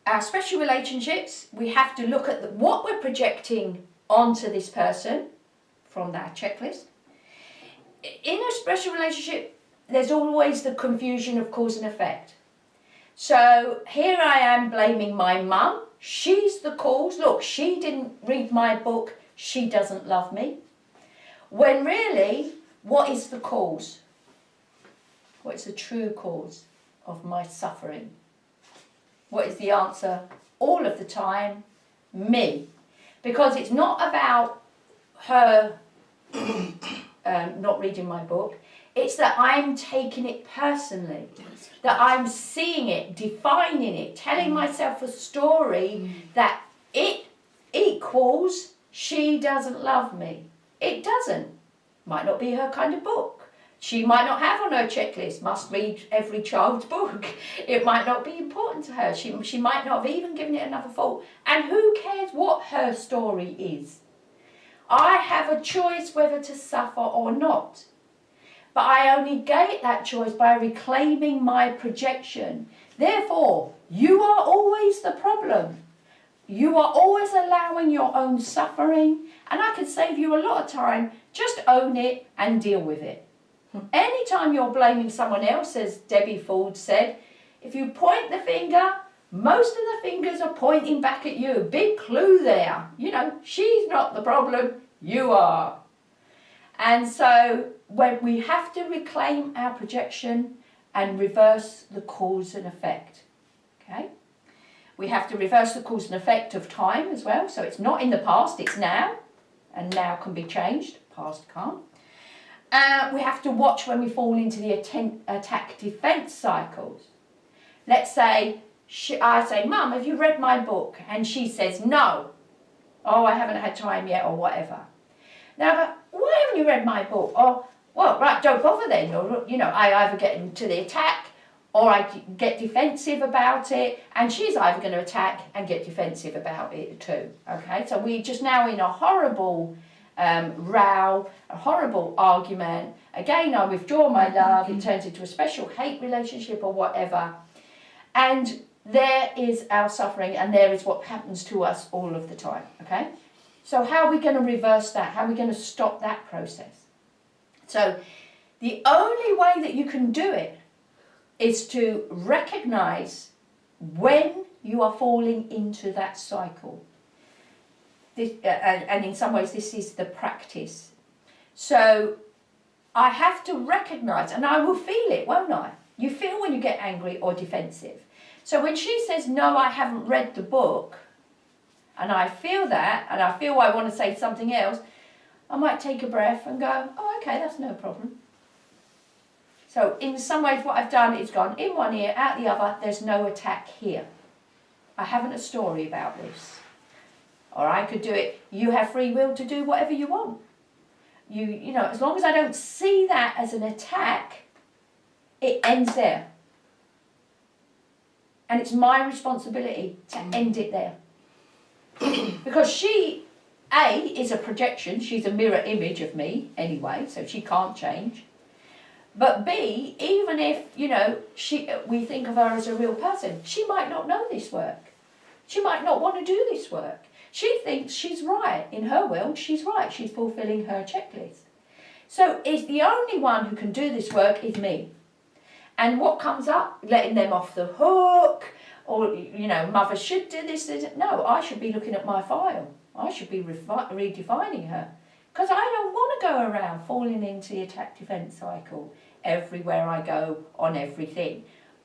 our special relationships, we have to look at what we're projecting onto this person from that checklist. In a special relationship, there's always the confusion of cause and effect. So here I am blaming my mum. She's the cause. Look, she didn't read my book. She doesn't love me. When really, what is the cause? What is the true cause of my suffering? What is the answer all of the time? Me. Because it's not about her not reading my book. It's that I'm taking it personally, that I'm seeing it, defining it, telling myself a story that it equals she doesn't love me. It doesn't. Might not be her kind of book. She might not have on her checklist, must read every child's book. It might not be important to her. She might not have even given it another thought. And who cares what her story is? I have a choice whether to suffer or not. But I only get that choice by reclaiming my projection. Therefore, you are always the problem. You are always allowing your own suffering, and I could save you a lot of time. Just own it and deal with it. Anytime you're blaming someone else, as Debbie Ford said, if you point the finger, most of the fingers are pointing back at you. Big clue there. You know, she's not the problem, you are. And so when we have to reclaim our projection and reverse the cause and effect. Okay? We have to reverse the cause and effect of time as well. So it's not in the past, it's now. And now can be changed, past can't. We have to watch when we fall into the attack-defense cycles. Let's say, I say, Mum, have you read my book? And she says, no. Oh, I haven't had time yet, or whatever. Now, I go, why haven't you read my book? Or, well, right, don't bother then. Or, you know, I either get into the attack, or I get defensive about it, and she's either going to attack and get defensive about it too. Okay, so we're just now in a horrible row, a horrible argument. Again, I withdraw my love, it turns into a special hate relationship or whatever. And there is our suffering, and there is what happens to us all of the time, okay? So how are we going to reverse that? How are we going to stop that process? So the only way that you can do it is to recognise when you are falling into that cycle. This, and in some ways this is the practice. So I have to recognise, and I will feel it, won't I? You feel when you get angry or defensive. So when she says, no, I haven't read the book, and I feel that, and I feel I want to say something else, I might take a breath and go, oh, okay, that's no problem. So in some ways what I've done is gone in one ear, out the other, there's no attack here. I haven't a story about this. Or I could do it, you have free will to do whatever you want. You know, as long as I don't see that as an attack, it ends there. And it's my responsibility to end it there. Because she, A, is a projection, she's a mirror image of me anyway, so she can't change. But B, even if, you know, we think of her as a real person, she might not know this work. She might not want to do this work. She thinks she's right. In her world, she's right. She's fulfilling her checklist. So it's the only one who can do this work is me. And what comes up? Letting them off the hook, or, you know, mother should do this. No, I should be looking at my file. I should be redefining her. Because I don't want to go around falling into the attack-defense cycle everywhere I go on everything.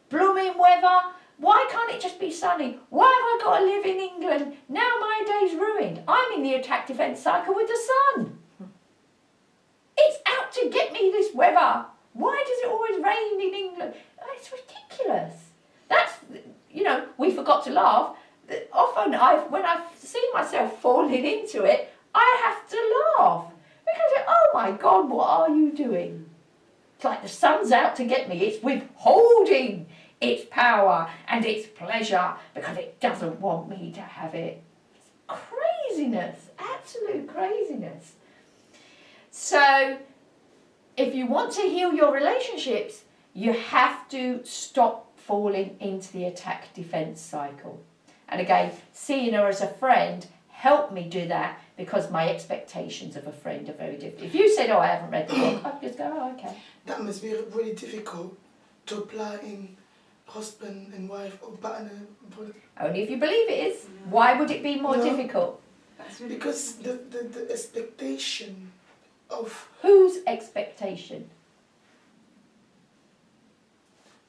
Blooming weather. Why can't it just be sunny? Why have I got to live in England? Now my day's ruined. I'm in the attack-defense cycle with the sun. It's out to get me, this weather. Why does it always rain in England? It's ridiculous. That's, you know, we forgot to laugh. Often when I've seen myself falling into it, I have to laugh. Because, oh my God, what are you doing? It's like the sun's out to get me. It's withholding its power and its pleasure because it doesn't want me to have it. It's craziness, absolute craziness. So if you want to heal your relationships, you have to stop falling into the attack-defense cycle. And again, seeing her as a friend help me do that because my expectations of a friend are very different. If you said, oh, I haven't read the book, I'd just go, oh, okay. That must be really difficult to apply in husband and wife or partner. Only if you believe it is. Why would it be more difficult? That's really Because the expectation of... Whose expectation?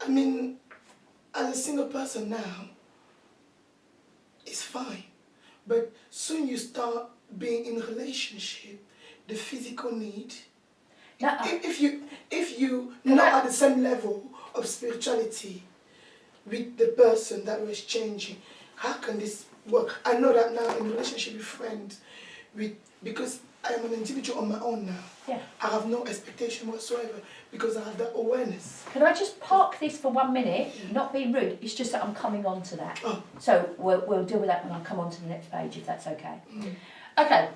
I mean, as a single person now, it's fine. But soon you start being in a relationship, the physical need. No. If you not at the same level of spirituality with the person that was changing, how can this work? I know that now in relationship with friends, because I am an individual on my own now. Yeah. I have no expectation whatsoever because I have that awareness. Can I just park this for 1 minute? Not being rude, it's just that I'm coming on to that. Oh. So we'll deal with that when I come on to the next page, if that's okay. Okay.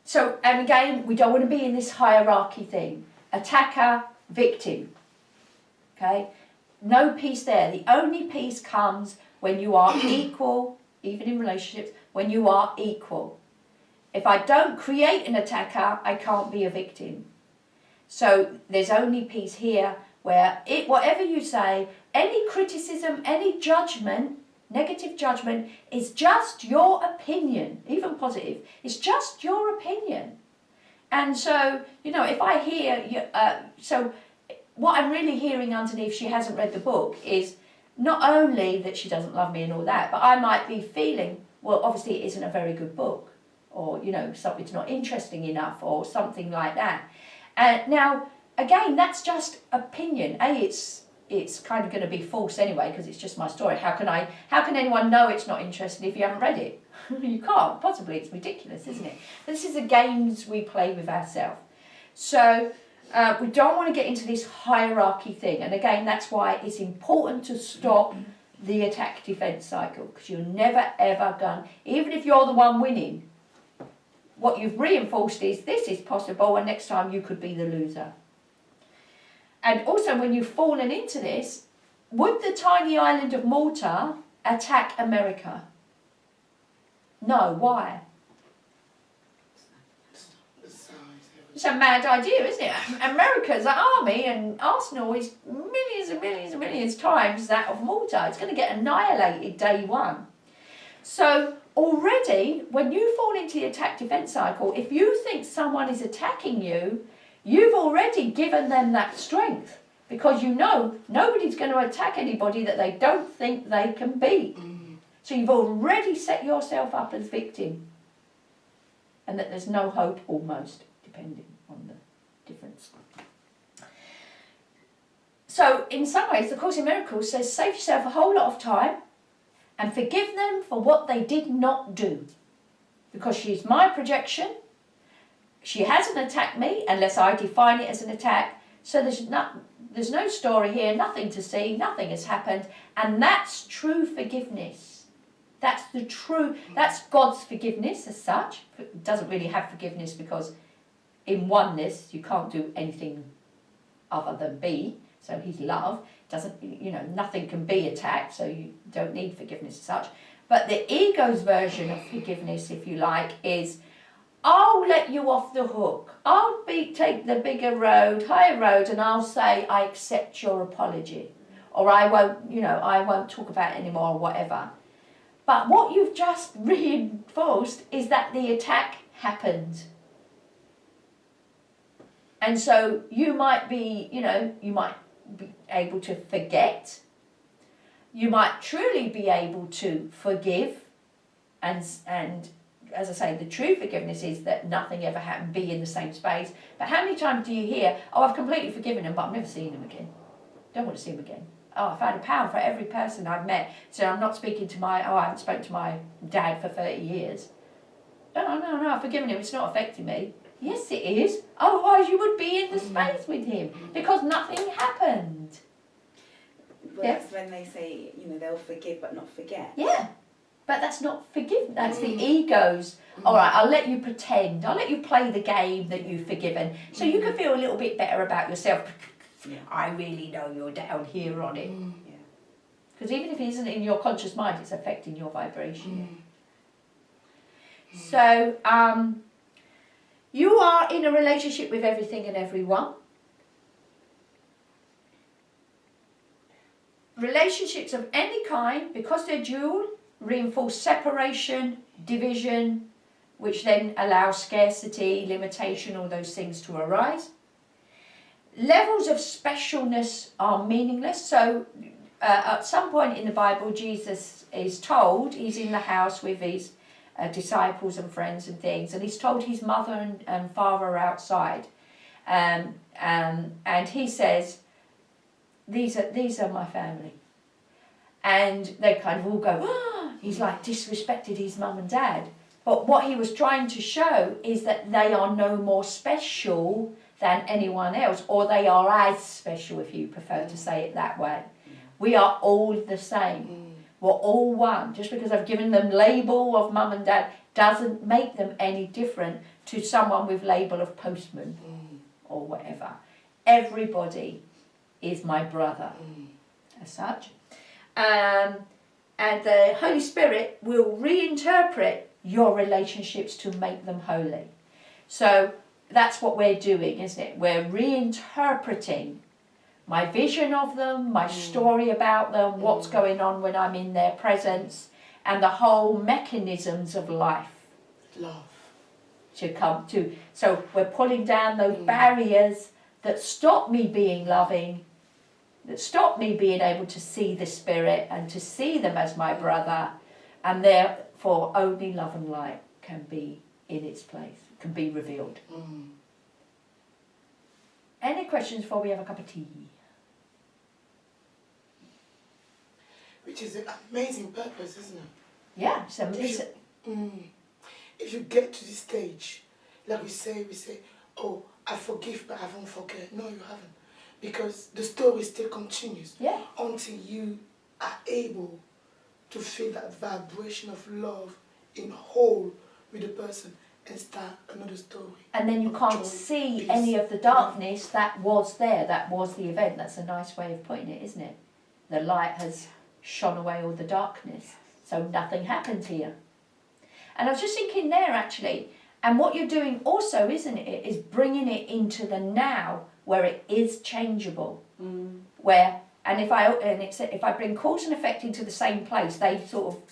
So, and again, we don't want to be in this hierarchy thing. Attacker, victim. Okay? No peace there. The only peace comes when you are equal, even in relationships, when you are equal. If I don't create an attacker, I can't be a victim. So there's only peace here where whatever you say, any criticism, any judgment, negative judgment is just your opinion, even positive. It's just your opinion. And so, if I hear, so what I'm really hearing underneath she hasn't read the book is not only that she doesn't love me and all that, but I might be feeling, well, obviously it isn't a very good book, or, something's not interesting enough, or something like that. Now, again, that's just opinion. It's kind of going to be false anyway because it's just my story. How can anyone know it's not interesting if you haven't read it? You can't, possibly. It's ridiculous, isn't it? This is the games we play with ourselves. So we don't want to get into this hierarchy thing. And again, that's why it's important to stop the attack defense cycle, because you're never ever going, even if you're the one winning, what you've reinforced is this is possible and next time you could be the loser. And also when you've fallen into this, would the tiny island of Malta attack America? No, why? It's a mad idea, isn't it? America's army and arsenal is millions and millions and millions times that of Malta. It's going to get annihilated day one. So already, when you fall into the attack defense cycle, if you think someone is attacking you, you've already given them that strength, because nobody's going to attack anybody that they don't think they can beat. So you've already set yourself up as victim, and that there's no hope almost, depending on the difference. So in some ways, the Course in Miracles says save yourself a whole lot of time and forgive them for what they did not do. Because she's my projection, she hasn't attacked me unless I define it as an attack, so there's no story here, nothing to see, nothing has happened, and that's true forgiveness. That's that's God's forgiveness as such. It doesn't really have forgiveness because in oneness you can't do anything other than be. So his love doesn't, nothing can be attacked, so you don't need forgiveness as such. But the ego's version of forgiveness, if you like, is I'll let you off the hook. I'll take the bigger road, higher road, and I'll say I accept your apology, or I won't talk about it anymore, or whatever. But what you've just reinforced is that the attack happened. And so you might be able to forget. You might truly be able to forgive. And as I say, the true forgiveness is that nothing ever happened, be in the same space. But how many times do you hear, oh, I've completely forgiven him, but I'm never seeing him again. Don't want to see him again. Oh, I've had a pound for every person I've met. So I'm not speaking to I haven't spoken to my dad for 30 years. No, I've forgiven him. It's not affecting me. Yes, it is. Otherwise you would be in the space with him because nothing happened. Well, that's when they say, they'll forgive but not forget. Yeah, but that's not forgiveness. That's the ego's. All right, I'll let you pretend. I'll let you play the game that you've forgiven so you can feel a little bit better about yourself. Yeah. I really know you're down here on it. Because even if he isn't in your conscious mind, it's affecting your vibration. So, you are in a relationship with everything and everyone. Relationships of any kind, because they're dual, reinforce separation, division, which then allows scarcity, limitation, all those things to arise. Levels of specialness are meaningless. So at some point in the Bible, Jesus is told, he's in the house with his disciples and friends and things, and he's told his mother and father are outside. And he says, these are my family. And they kind of all go, oh, he's like disrespected his mum and dad. But what he was trying to show is that they are no more special than anyone else, or they are as special, if you prefer to say it that way. We are all the same. We're all one. Just because I've given them label of mum and dad doesn't make them any different to someone with label of postman or whatever. Everybody is my brother as such. And the Holy Spirit will reinterpret your relationships to make them holy. So that's what we're doing, isn't it? We're reinterpreting my vision of them, my story about them, what's going on when I'm in their presence, and the whole mechanisms of life. Love. To come to. So we're pulling down those barriers that stop me being loving, that stop me being able to see the Spirit and to see them as my brother, and therefore only love and light can be in its place, can be revealed. Any questions before we have a cup of tea? Which is an amazing purpose, isn't it? Yeah, so if you get to this stage, like we say, oh, I forgive but I won't forget. No, you haven't. Because the story still continues until you are able to feel that vibration of love in whole with the person and start another story. And then you can't see peace, any of the darkness that was there, that was the event. That's a nice way of putting it, isn't it? The light has shone away all the darkness, so nothing happened here. And I was just thinking there actually, and what you're doing also, isn't it, is bringing it into the now where it is changeable. Where, and if I bring cause and effect into the same place, they sort of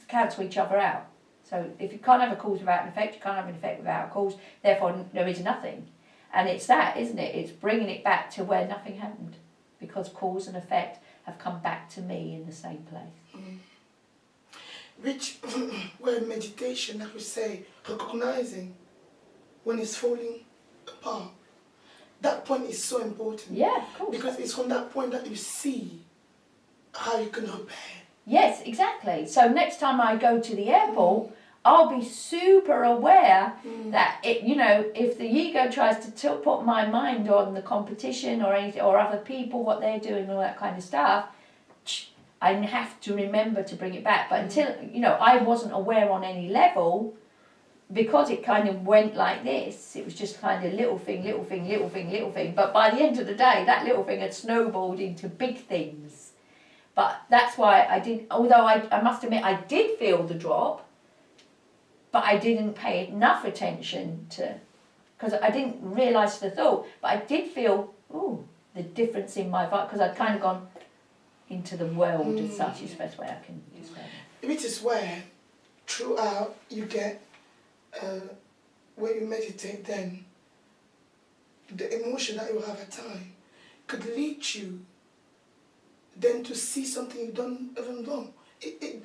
cancel each other out. So if you can't have a cause without an effect, you can't have an effect without a cause, therefore there is nothing. And it's that, isn't it? It's bringing it back to where nothing happened, because cause and effect have come back to me in the same place. Which, where meditation, like we say, recognizing when it's falling apart, that point is so important. Yeah, of course. Because it's from that point that you see how you can repair. Yes, exactly. So next time I go to the airport, I'll be super aware that if the ego tries to put my mind on the competition or anything, or other people, what they're doing, all that kind of stuff, I have to remember to bring it back. But until I wasn't aware on any level, because it kind of went like this. It was just kind of little thing. But by the end of the day, that little thing had snowballed into big things. But that's why I did, although I must admit I did feel the drop, but I didn't pay enough attention to, because I didn't realise the thought, but I did feel, the difference in my vibe, because I'd kind of gone into the world as such, is the best way I can describe it. Which is where, throughout, you get, when you meditate then, the emotion that you have at time could lead you then to see something you don't even know.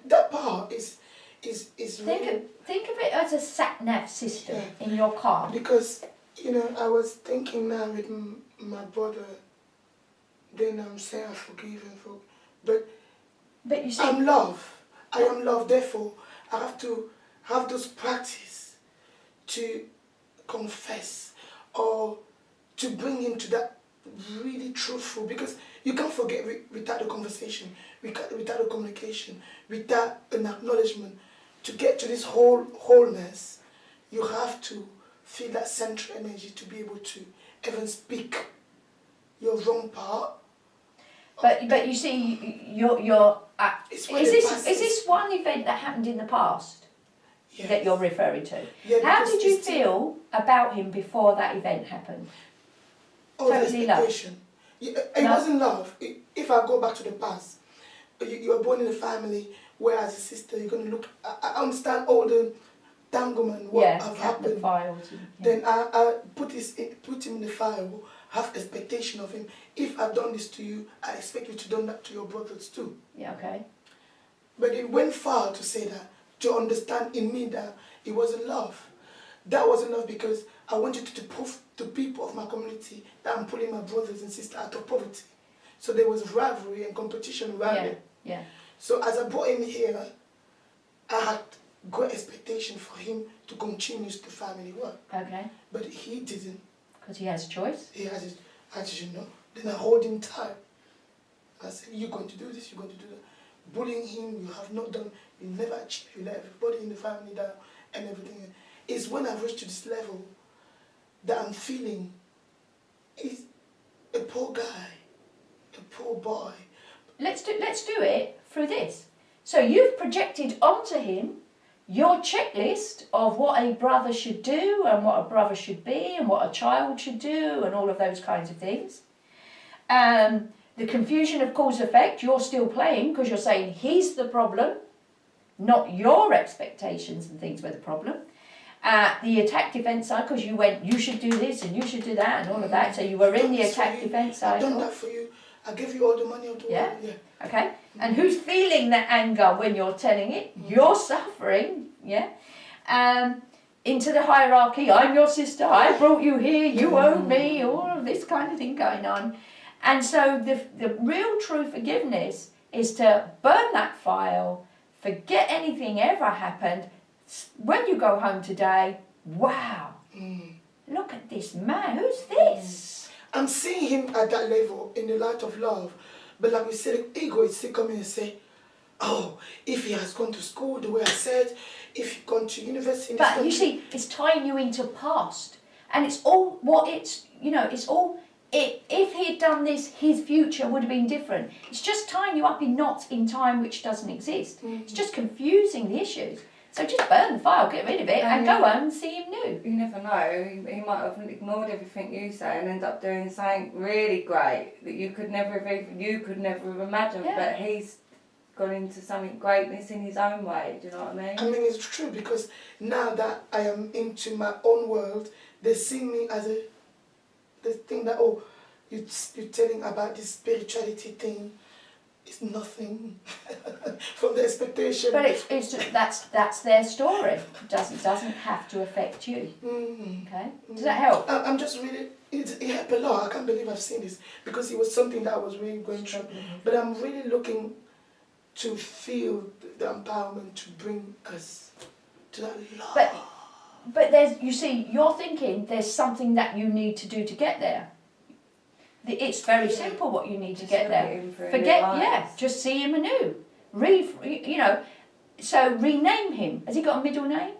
That part is really... Think of it as a sat-nav system in your car. Because, I was thinking now with my brother, then I'm saying I forgive and forgive. But you see, I'm love. I am love, therefore I have to have those practice to confess or to bring into that really truthful, because you can't forget without the conversation, without the communication, without an acknowledgement. To get to this wholeness, you have to feel that central energy to be able to even speak your wrong part But you see, you're It's is when the this past is this one event that happened in the past Yes. that you're referring to? Yeah, How because did you it's feel about him before that event happened? Oh, the Totally love. expectation. It No. wasn't love. If I go back to the past, you were born in a family where as a sister you're going to look, I understand all the tanglement, what have The happened. files. Then I put him in the file, have expectation of him. If I've done this to you, I expect you to do that to your brothers too. Yeah, okay. But it went far to say that, to understand in me that it wasn't love. That wasn't love because I wanted to prove to people of my community that I'm pulling my brothers and sisters out of poverty. So there was rivalry and competition around it. Yeah. So as I brought him here, I had great expectation for him to continue the family work. Okay. But he didn't. Because he has a choice. He has his attitude, no. Then I hold him tight. I said, you're going to do this, you're going to do that. Bullying him, you have not done, you never achieve, you let everybody in the family down and everything. It's when I've reached to this level that I'm feeling he's a poor guy, a poor boy. Let's do it through this. So you've projected onto him your checklist of what a brother should do and what a brother should be and what a child should do and all of those kinds of things. The confusion of cause effect, you're still playing because you're saying he's the problem, not your expectations and things were the problem. The attack defence side, because you went, you should do this and you should do that and all of that, so you were in the attack defence side. I've done that for you. I gave you all the money of the world. Yeah. Okay. And who's feeling that anger when you're telling it? You're suffering. Yeah. Into the hierarchy. I'm your sister. I brought you here. You owe me. All of this kind of thing going on. And so the real true forgiveness is to burn that file, forget anything ever happened. When you go home today, wow, look at this man. Who's this? I'm seeing him at that level in the light of love. But like we said, ego is still coming and say, oh, if he has gone to school the way I said, if he's gone to university. But you see, it's tying you into past. And it's all what it's, it's all, if he had done this, his future would have been different. It's just tying you up in knots in time which doesn't exist. It's just confusing the issues. So just burn the file, get rid of it, and go home and see him new. You never know. He might have ignored everything you say and end up doing something really great that you could never have imagined. Yeah. But he's gone into something greatness in his own way. Do you know what I mean? I mean, it's true because now that I am into my own world, they see me as the thing that, oh, you're telling about this spirituality thing. It's nothing from the expectation. But it's that's their story. It doesn't have to affect you. Okay? Does that help? I'm just really, it helped a lot. I can't believe I've seen this because it was something that I was really going through. But I'm really looking to feel the empowerment to bring us to that love. But you're thinking there's something that you need to do to get there. It's very simple what you need to get there. Just see him anew. So rename him. Has he got a middle name?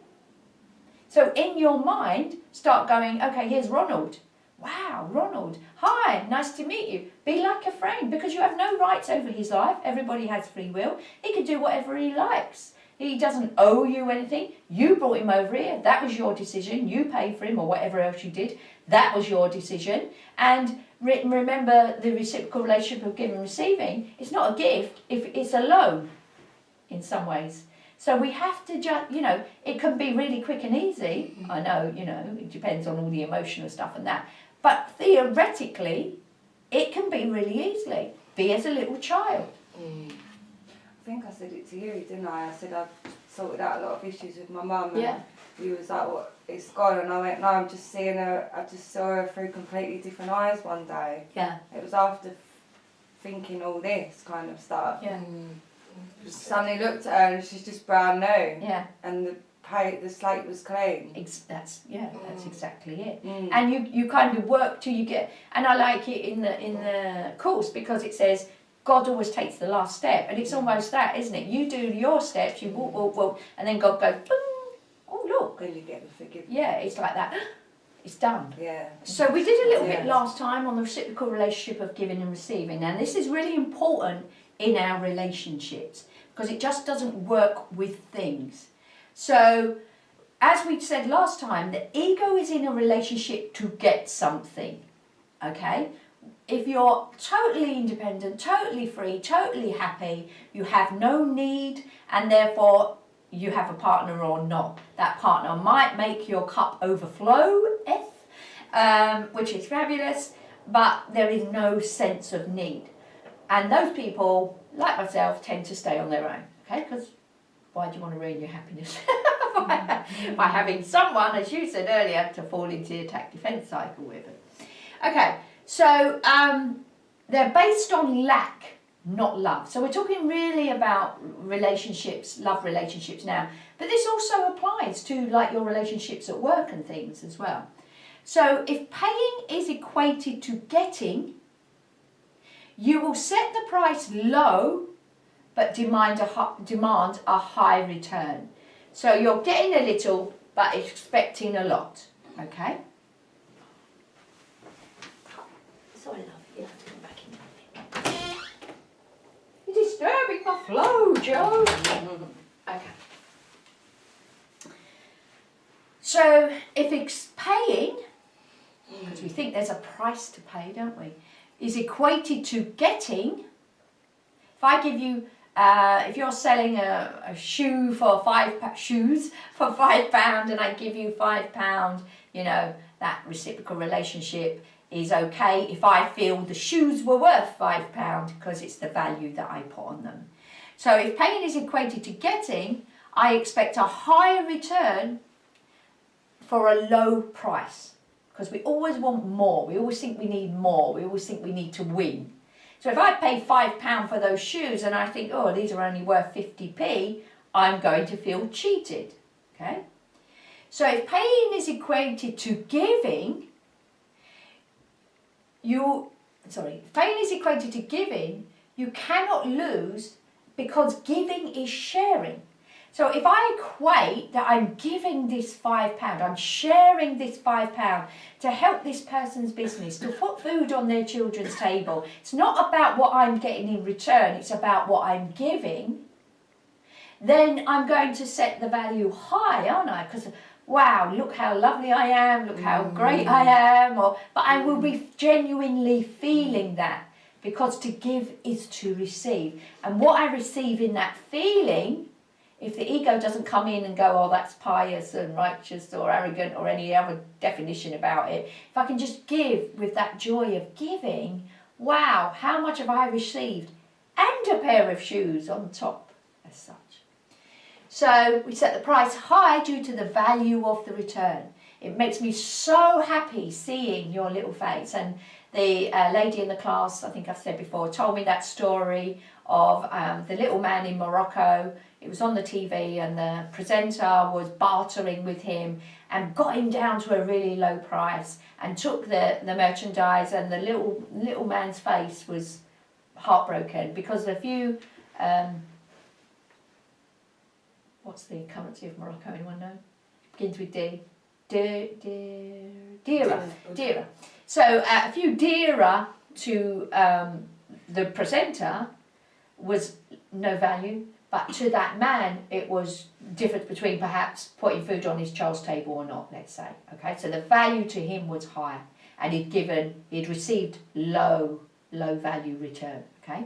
So in your mind, start going, okay, here's Ronald. Wow, Ronald. Hi, nice to meet you. Be like a friend because you have no rights over his life. Everybody has free will. He can do whatever he likes. He doesn't owe you anything. You brought him over here. That was your decision. You paid for him or whatever else you did. That was your decision. And remember the reciprocal relationship of giving and receiving. It's not a gift, if it's a loan in some ways. So we have to just, it can be really quick and easy. I know, it depends on all the emotional stuff and that. But theoretically, it can be really easily. Be as a little child. I think I said it to you, didn't I? I said I've sorted out a lot of issues with my mum. Yeah. You was like, what, it's gone? And I went, no, I just saw her through completely different eyes one day. Yeah. It was after thinking all this kind of stuff. Yeah. Suddenly looked at her and she's just brand new. Yeah. And the slate was clean. That's exactly it. And you kind of work till you get, and I like it in the course because it says God always takes the last step, and it's almost that, isn't it? You do your steps, you walk, and then God goes, boom, oh look. Then you get the forgiveness. Yeah, it's like that. it's done. Yeah. So we did a little bit Yeah. last time on the reciprocal relationship of giving and receiving, and this is really important in our relationships because it just doesn't work with things. So as we said last time, the ego is in a relationship to get something, okay? If you're totally independent, totally free, totally happy, you have no need, and therefore you have a partner or not. That partner might make your cup overflow, which is fabulous, but there is no sense of need. And those people, like myself, tend to stay on their own, okay? Because why do you want to ruin your happiness? By having someone, as you said earlier, to fall into the attack-defense cycle with it. Okay, so they're based on lack, not love. So we're talking really about relationships, love relationships now. But this also applies to like your relationships at work and things as well. So if paying is equated to getting, you will set the price low but demand a high return. So you're getting a little but expecting a lot, okay? Sorry, love, you have to come back in. You're disturbing my flow, Joe. Okay. So if it's paying, because we think there's a price to pay, don't we, is equated to getting. If I give you, if you're selling a shoe for shoes for £5 and I give you £5, you know, that reciprocal relationship is okay if I feel the shoes were worth £5 because it's the value that I put on them. So if paying is equated to getting, I expect a higher return for a low price. Because we always want more, we always think we need more, we always think we need to win. So if I pay £5 for those shoes and I think, oh, these are only worth 50p, I'm going to feel cheated, okay? So if paying is equated to giving, if paying is equated to giving, you cannot lose because giving is sharing. So if I equate that I'm giving this £5, I'm sharing this £5 to help this person's business, to put food on their children's table, it's not about what I'm getting in return, it's about what I'm giving, then I'm going to set the value high, aren't I? Because, wow, look how lovely I am, look how great I am, but I will be genuinely feeling that, because to give is to receive. And what I receive in that feeling, if the ego doesn't come in and go, oh, that's pious and righteous or arrogant or any other definition about it, if I can just give with that joy of giving, wow, how much have I received? And a pair of shoes on top as such. So we set the price high due to the value of the return. It makes me so happy seeing your little face. And the lady in the class, I think I've said before, told me that story of the little man in Morocco. It was on the TV and the presenter was bartering with him and got him down to a really low price and took the merchandise, and the little man's face was heartbroken because a few, what's the currency of Morocco, anyone know? Begins with D. Dira. So a few dira to the presenter was no value, but to that man it was difference between perhaps putting food on his child's table or not, let's say. Okay, so the value to him was higher, and he'd received low value return. Okay,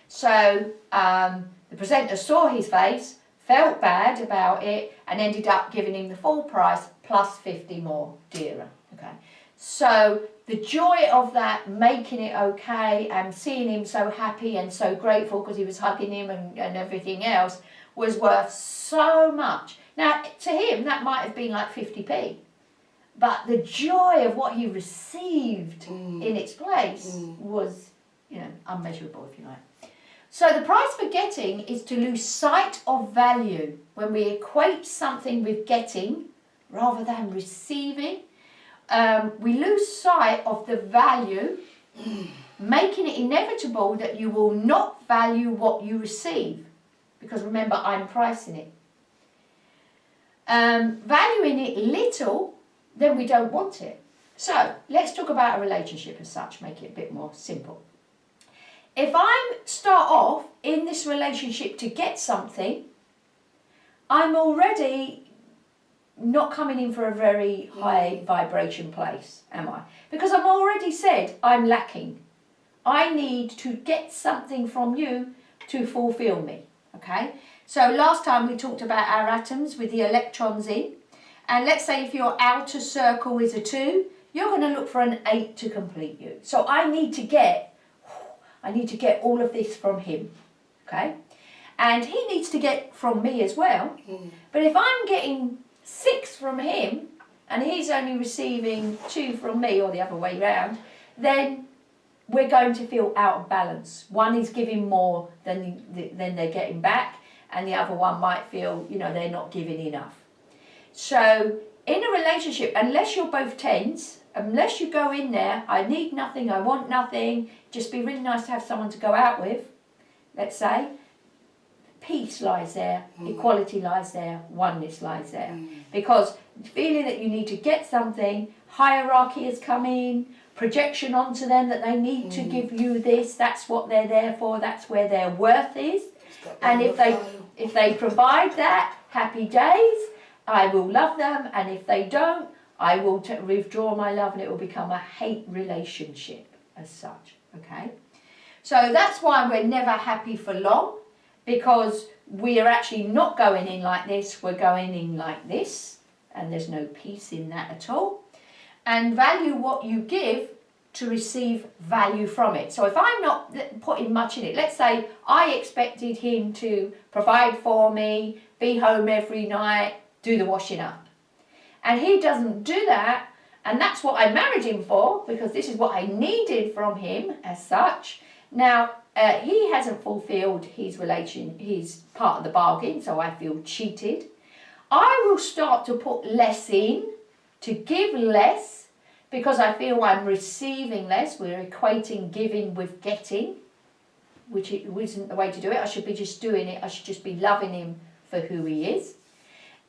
so the presenter saw his face, felt bad about it, and ended up giving him the full price plus 50 more dira. Okay, so the joy of that, making it okay and seeing him so happy and so grateful because he was hugging him and everything else was worth so much. Now, to him, that might have been like 50p, but the joy of what he received in its place was, you know, unmeasurable, if you like. So the price for getting is to lose sight of value when we equate something with getting rather than receiving. We lose sight of the value, making it inevitable that you will not value what you receive. Because remember, I'm pricing it. Valuing it little then we don't want it. So let's talk about a relationship as such, make it a bit more simple. If I start off in this relationship to get something, I'm already not coming in for a very high vibration place, am I? Because I've already said I'm lacking. I need to get something from you to fulfill me, okay? So last time we talked about our atoms with the electrons in, and let's say if your outer circle is a 2, you're going to look for an 8 to complete you. So I need to get all of this from him, okay? And he needs to get from me as well. But if I'm getting 6 from him and he's only receiving 2 from me, or the other way round, then we're going to feel out of balance. One is giving more than they're getting back, and the other one might feel, they're not giving enough. So in a relationship, unless you're both 10s, unless you go in there, I need nothing, I want nothing, just be really nice to have someone to go out with, let's say, peace lies there, equality lies there, oneness lies there. Because feeling that you need to get something, hierarchy has come in, projection onto them that they need to give you this, that's what they're there for, that's where their worth is. And if they provide that, happy days, I will love them, and if they don't, I will withdraw my love, and it will become a hate relationship as such, okay? So that's why we're never happy for long, because we are actually not going in like this, we're going in like this, and there's no peace in that at all. And value what you give to receive value from it. So if I'm not putting much in it, let's say I expected him to provide for me, be home every night, do the washing up. And he doesn't do that, and that's what I married him for, because this is what I needed from him as such. Now, he hasn't fulfilled his part of the bargain, so I feel cheated. I will start to put less in, to give less, because I feel I'm receiving less. We're equating giving with getting, which isn't the way to do it. I should be just doing it. I should just be loving him for who he is.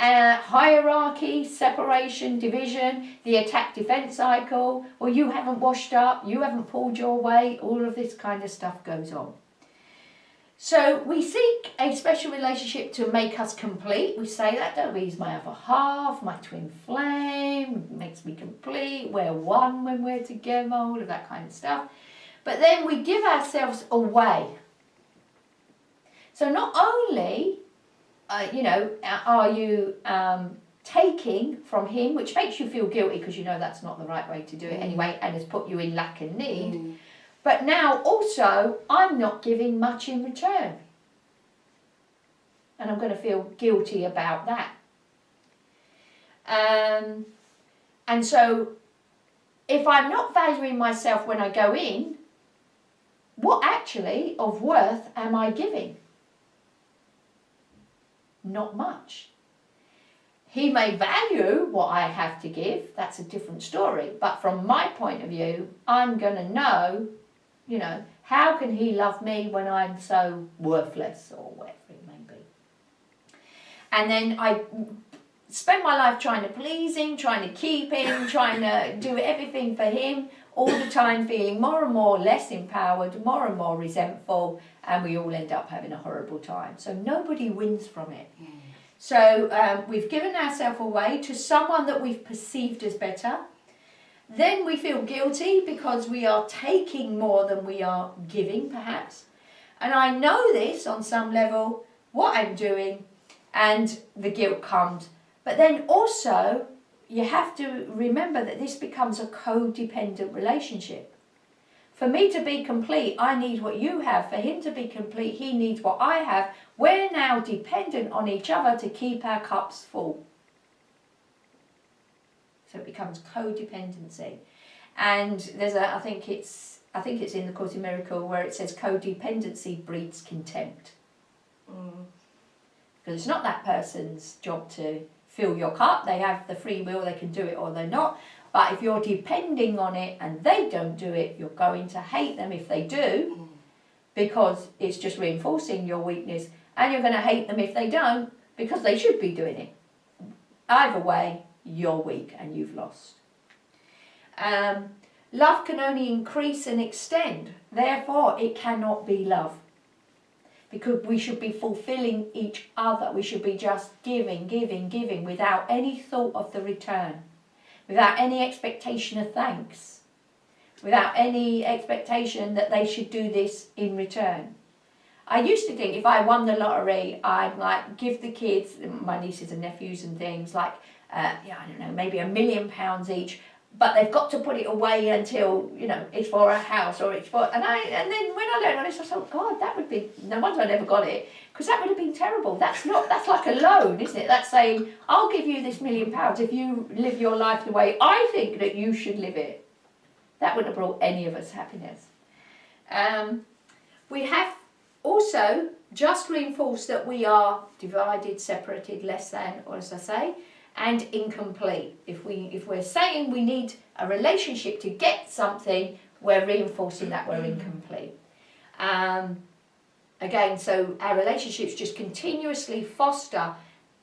Hierarchy, separation, division, the attack-defense cycle, or you haven't washed up, you haven't pulled your weight, all of this kind of stuff goes on. So we seek a special relationship to make us complete. We say that, don't we? He's my other half, my twin flame, makes me complete, we're one when we're together, all of that kind of stuff. But then we give ourselves away. So not only are you taking from him, which makes you feel guilty because you know that's not the right way to do it anyway, and has put you in lack and need. But now also, I'm not giving much in return. And I'm going to feel guilty about that. And so, if I'm not valuing myself when I go in, what actually of worth am I giving? Not much. He may value what I have to give, that's a different story. But from my point of view, I'm going to know, how can he love me when I'm so worthless, or whatever it may be. And then I spend my life trying to please him, trying to keep him, trying to do everything for him, all the time feeling more and more less empowered, more and more resentful, and we all end up having a horrible time. So nobody wins from it. So we've given ourselves away to someone that we've perceived as better. Then we feel guilty because we are taking more than we are giving, perhaps. And I know this on some level, what I'm doing, and the guilt comes. But then also, you have to remember that this becomes a codependent relationship. For me to be complete, I need what you have. For him to be complete, he needs what I have. We're now dependent on each other to keep our cups full. So it becomes codependency. And there's I think it's in the Course in Miracles where it says codependency breeds contempt. Because it's not that person's job to fill your cup. They have the free will, they can do it or they're not. But if you're depending on it and they don't do it, you're going to hate them if they do, because it's just reinforcing your weakness. And you're going to hate them if they don't, because they should be doing it. Either way, you're weak and you've lost. Love can only increase and extend, therefore it cannot be love. Because we should be fulfilling each other. We should be just giving, giving, giving without any thought of the return, without any expectation of thanks, without any expectation that they should do this in return. I used to think if I won the lottery, I'd like give the kids, my nieces and nephews and things, like, I don't know, maybe £1 million each, but they've got to put it away until, you know, it's for a house or it's for, and then when I learned all this, I thought, God, that would be, no wonder I never got it, because that would have been terrible. That's like a loan, isn't it? That's saying, I'll give you this £1 million if you live your life the way I think that you should live it. That wouldn't have brought any of us happiness. We have also just reinforced that we are divided, separated, less than, or as I say, and incomplete. If we're saying we need a relationship to get something, we're reinforcing that we're incomplete. Again, so our relationships just continuously foster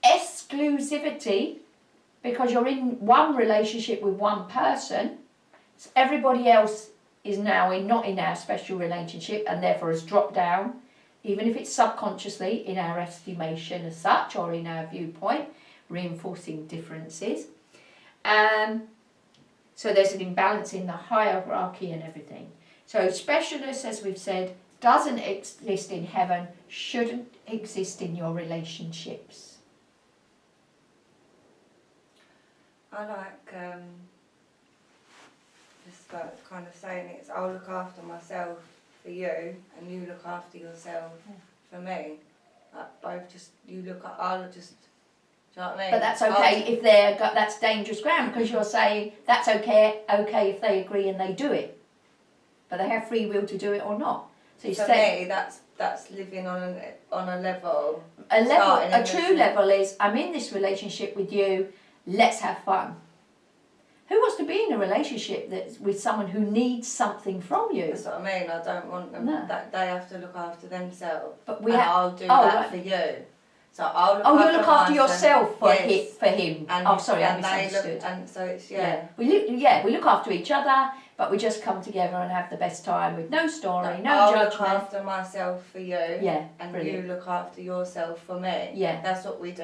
exclusivity, because you're in one relationship with one person, so everybody else is now not in our special relationship and therefore has dropped down, even if it's subconsciously in our estimation as such or in our viewpoint, reinforcing differences. So there's an imbalance in the hierarchy and everything. So specialness, as we've said, doesn't exist in heaven, shouldn't exist in your relationships. I like just like kind of saying it's I'll look after myself for you and you look after yourself for me. Like both just, you look at, I'll just, do you know what I mean? But that's okay if that's dangerous ground, because you're saying that's okay if they agree and they do it. But they have free will to do it or not. So you for say, me, that's living on a level. A true level is, I'm in this relationship with you, let's have fun. Who wants to be in a relationship that's with someone who needs something from you? That's what I mean. I don't want them. No. That they have to look after themselves. But I'll do that for you. So I'll look after you look after myself. yourself for Yes. him. And, I and misunderstood. And so it's We look after each other, but we just come together and have the best time with no story, no I'll judgment. look after myself for you. Yeah, and brilliant. you look after yourself for me. Yeah. That's what we do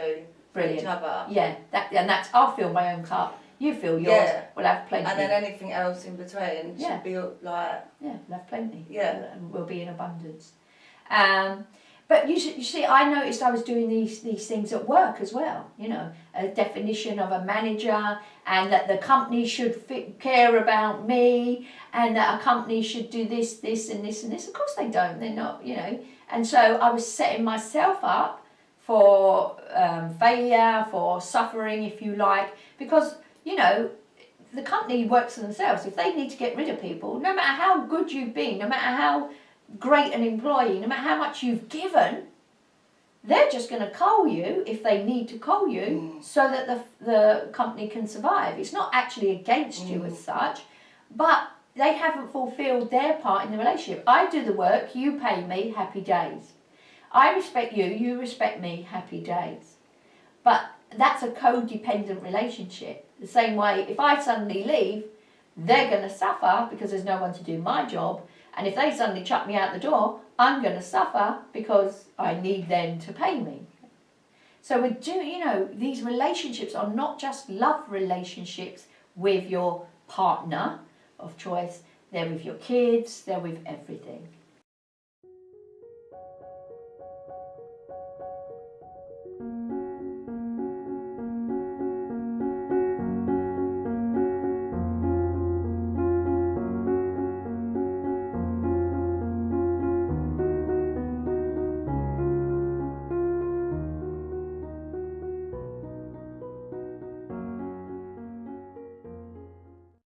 for Brilliant. each other. Yeah, that's I'll fill my own cup. You fill yours. Yeah. We'll have plenty. And then anything else in between Yeah. should be like. Yeah, we'll have plenty. Yeah. And we'll be in abundance. But you see, I noticed I was doing these things at work as well. You know, a definition of a manager, and that the company should care about me, and that a company should do this, and this, and this. Of course they don't. They're not, you know. And so I was setting myself up for failure, for suffering, if you like, because, you know, the company works for themselves. If they need to get rid of people, no matter how good you've been, no matter how great an employee, no matter how much you've given, they're just going to cull you if they need to cull you so that the company can survive. It's not actually against you as such, but they haven't fulfilled their part in the relationship. I do the work, you pay me, happy days. I respect you, you respect me, happy days. But that's a codependent relationship. The same way, if I suddenly leave, they're going to suffer because there's no one to do my job. And if they suddenly chuck me out the door, I'm going to suffer because I need them to pay me. So we do, you know, these relationships are not just love relationships with your partner of choice. They're with your kids, they're with everything.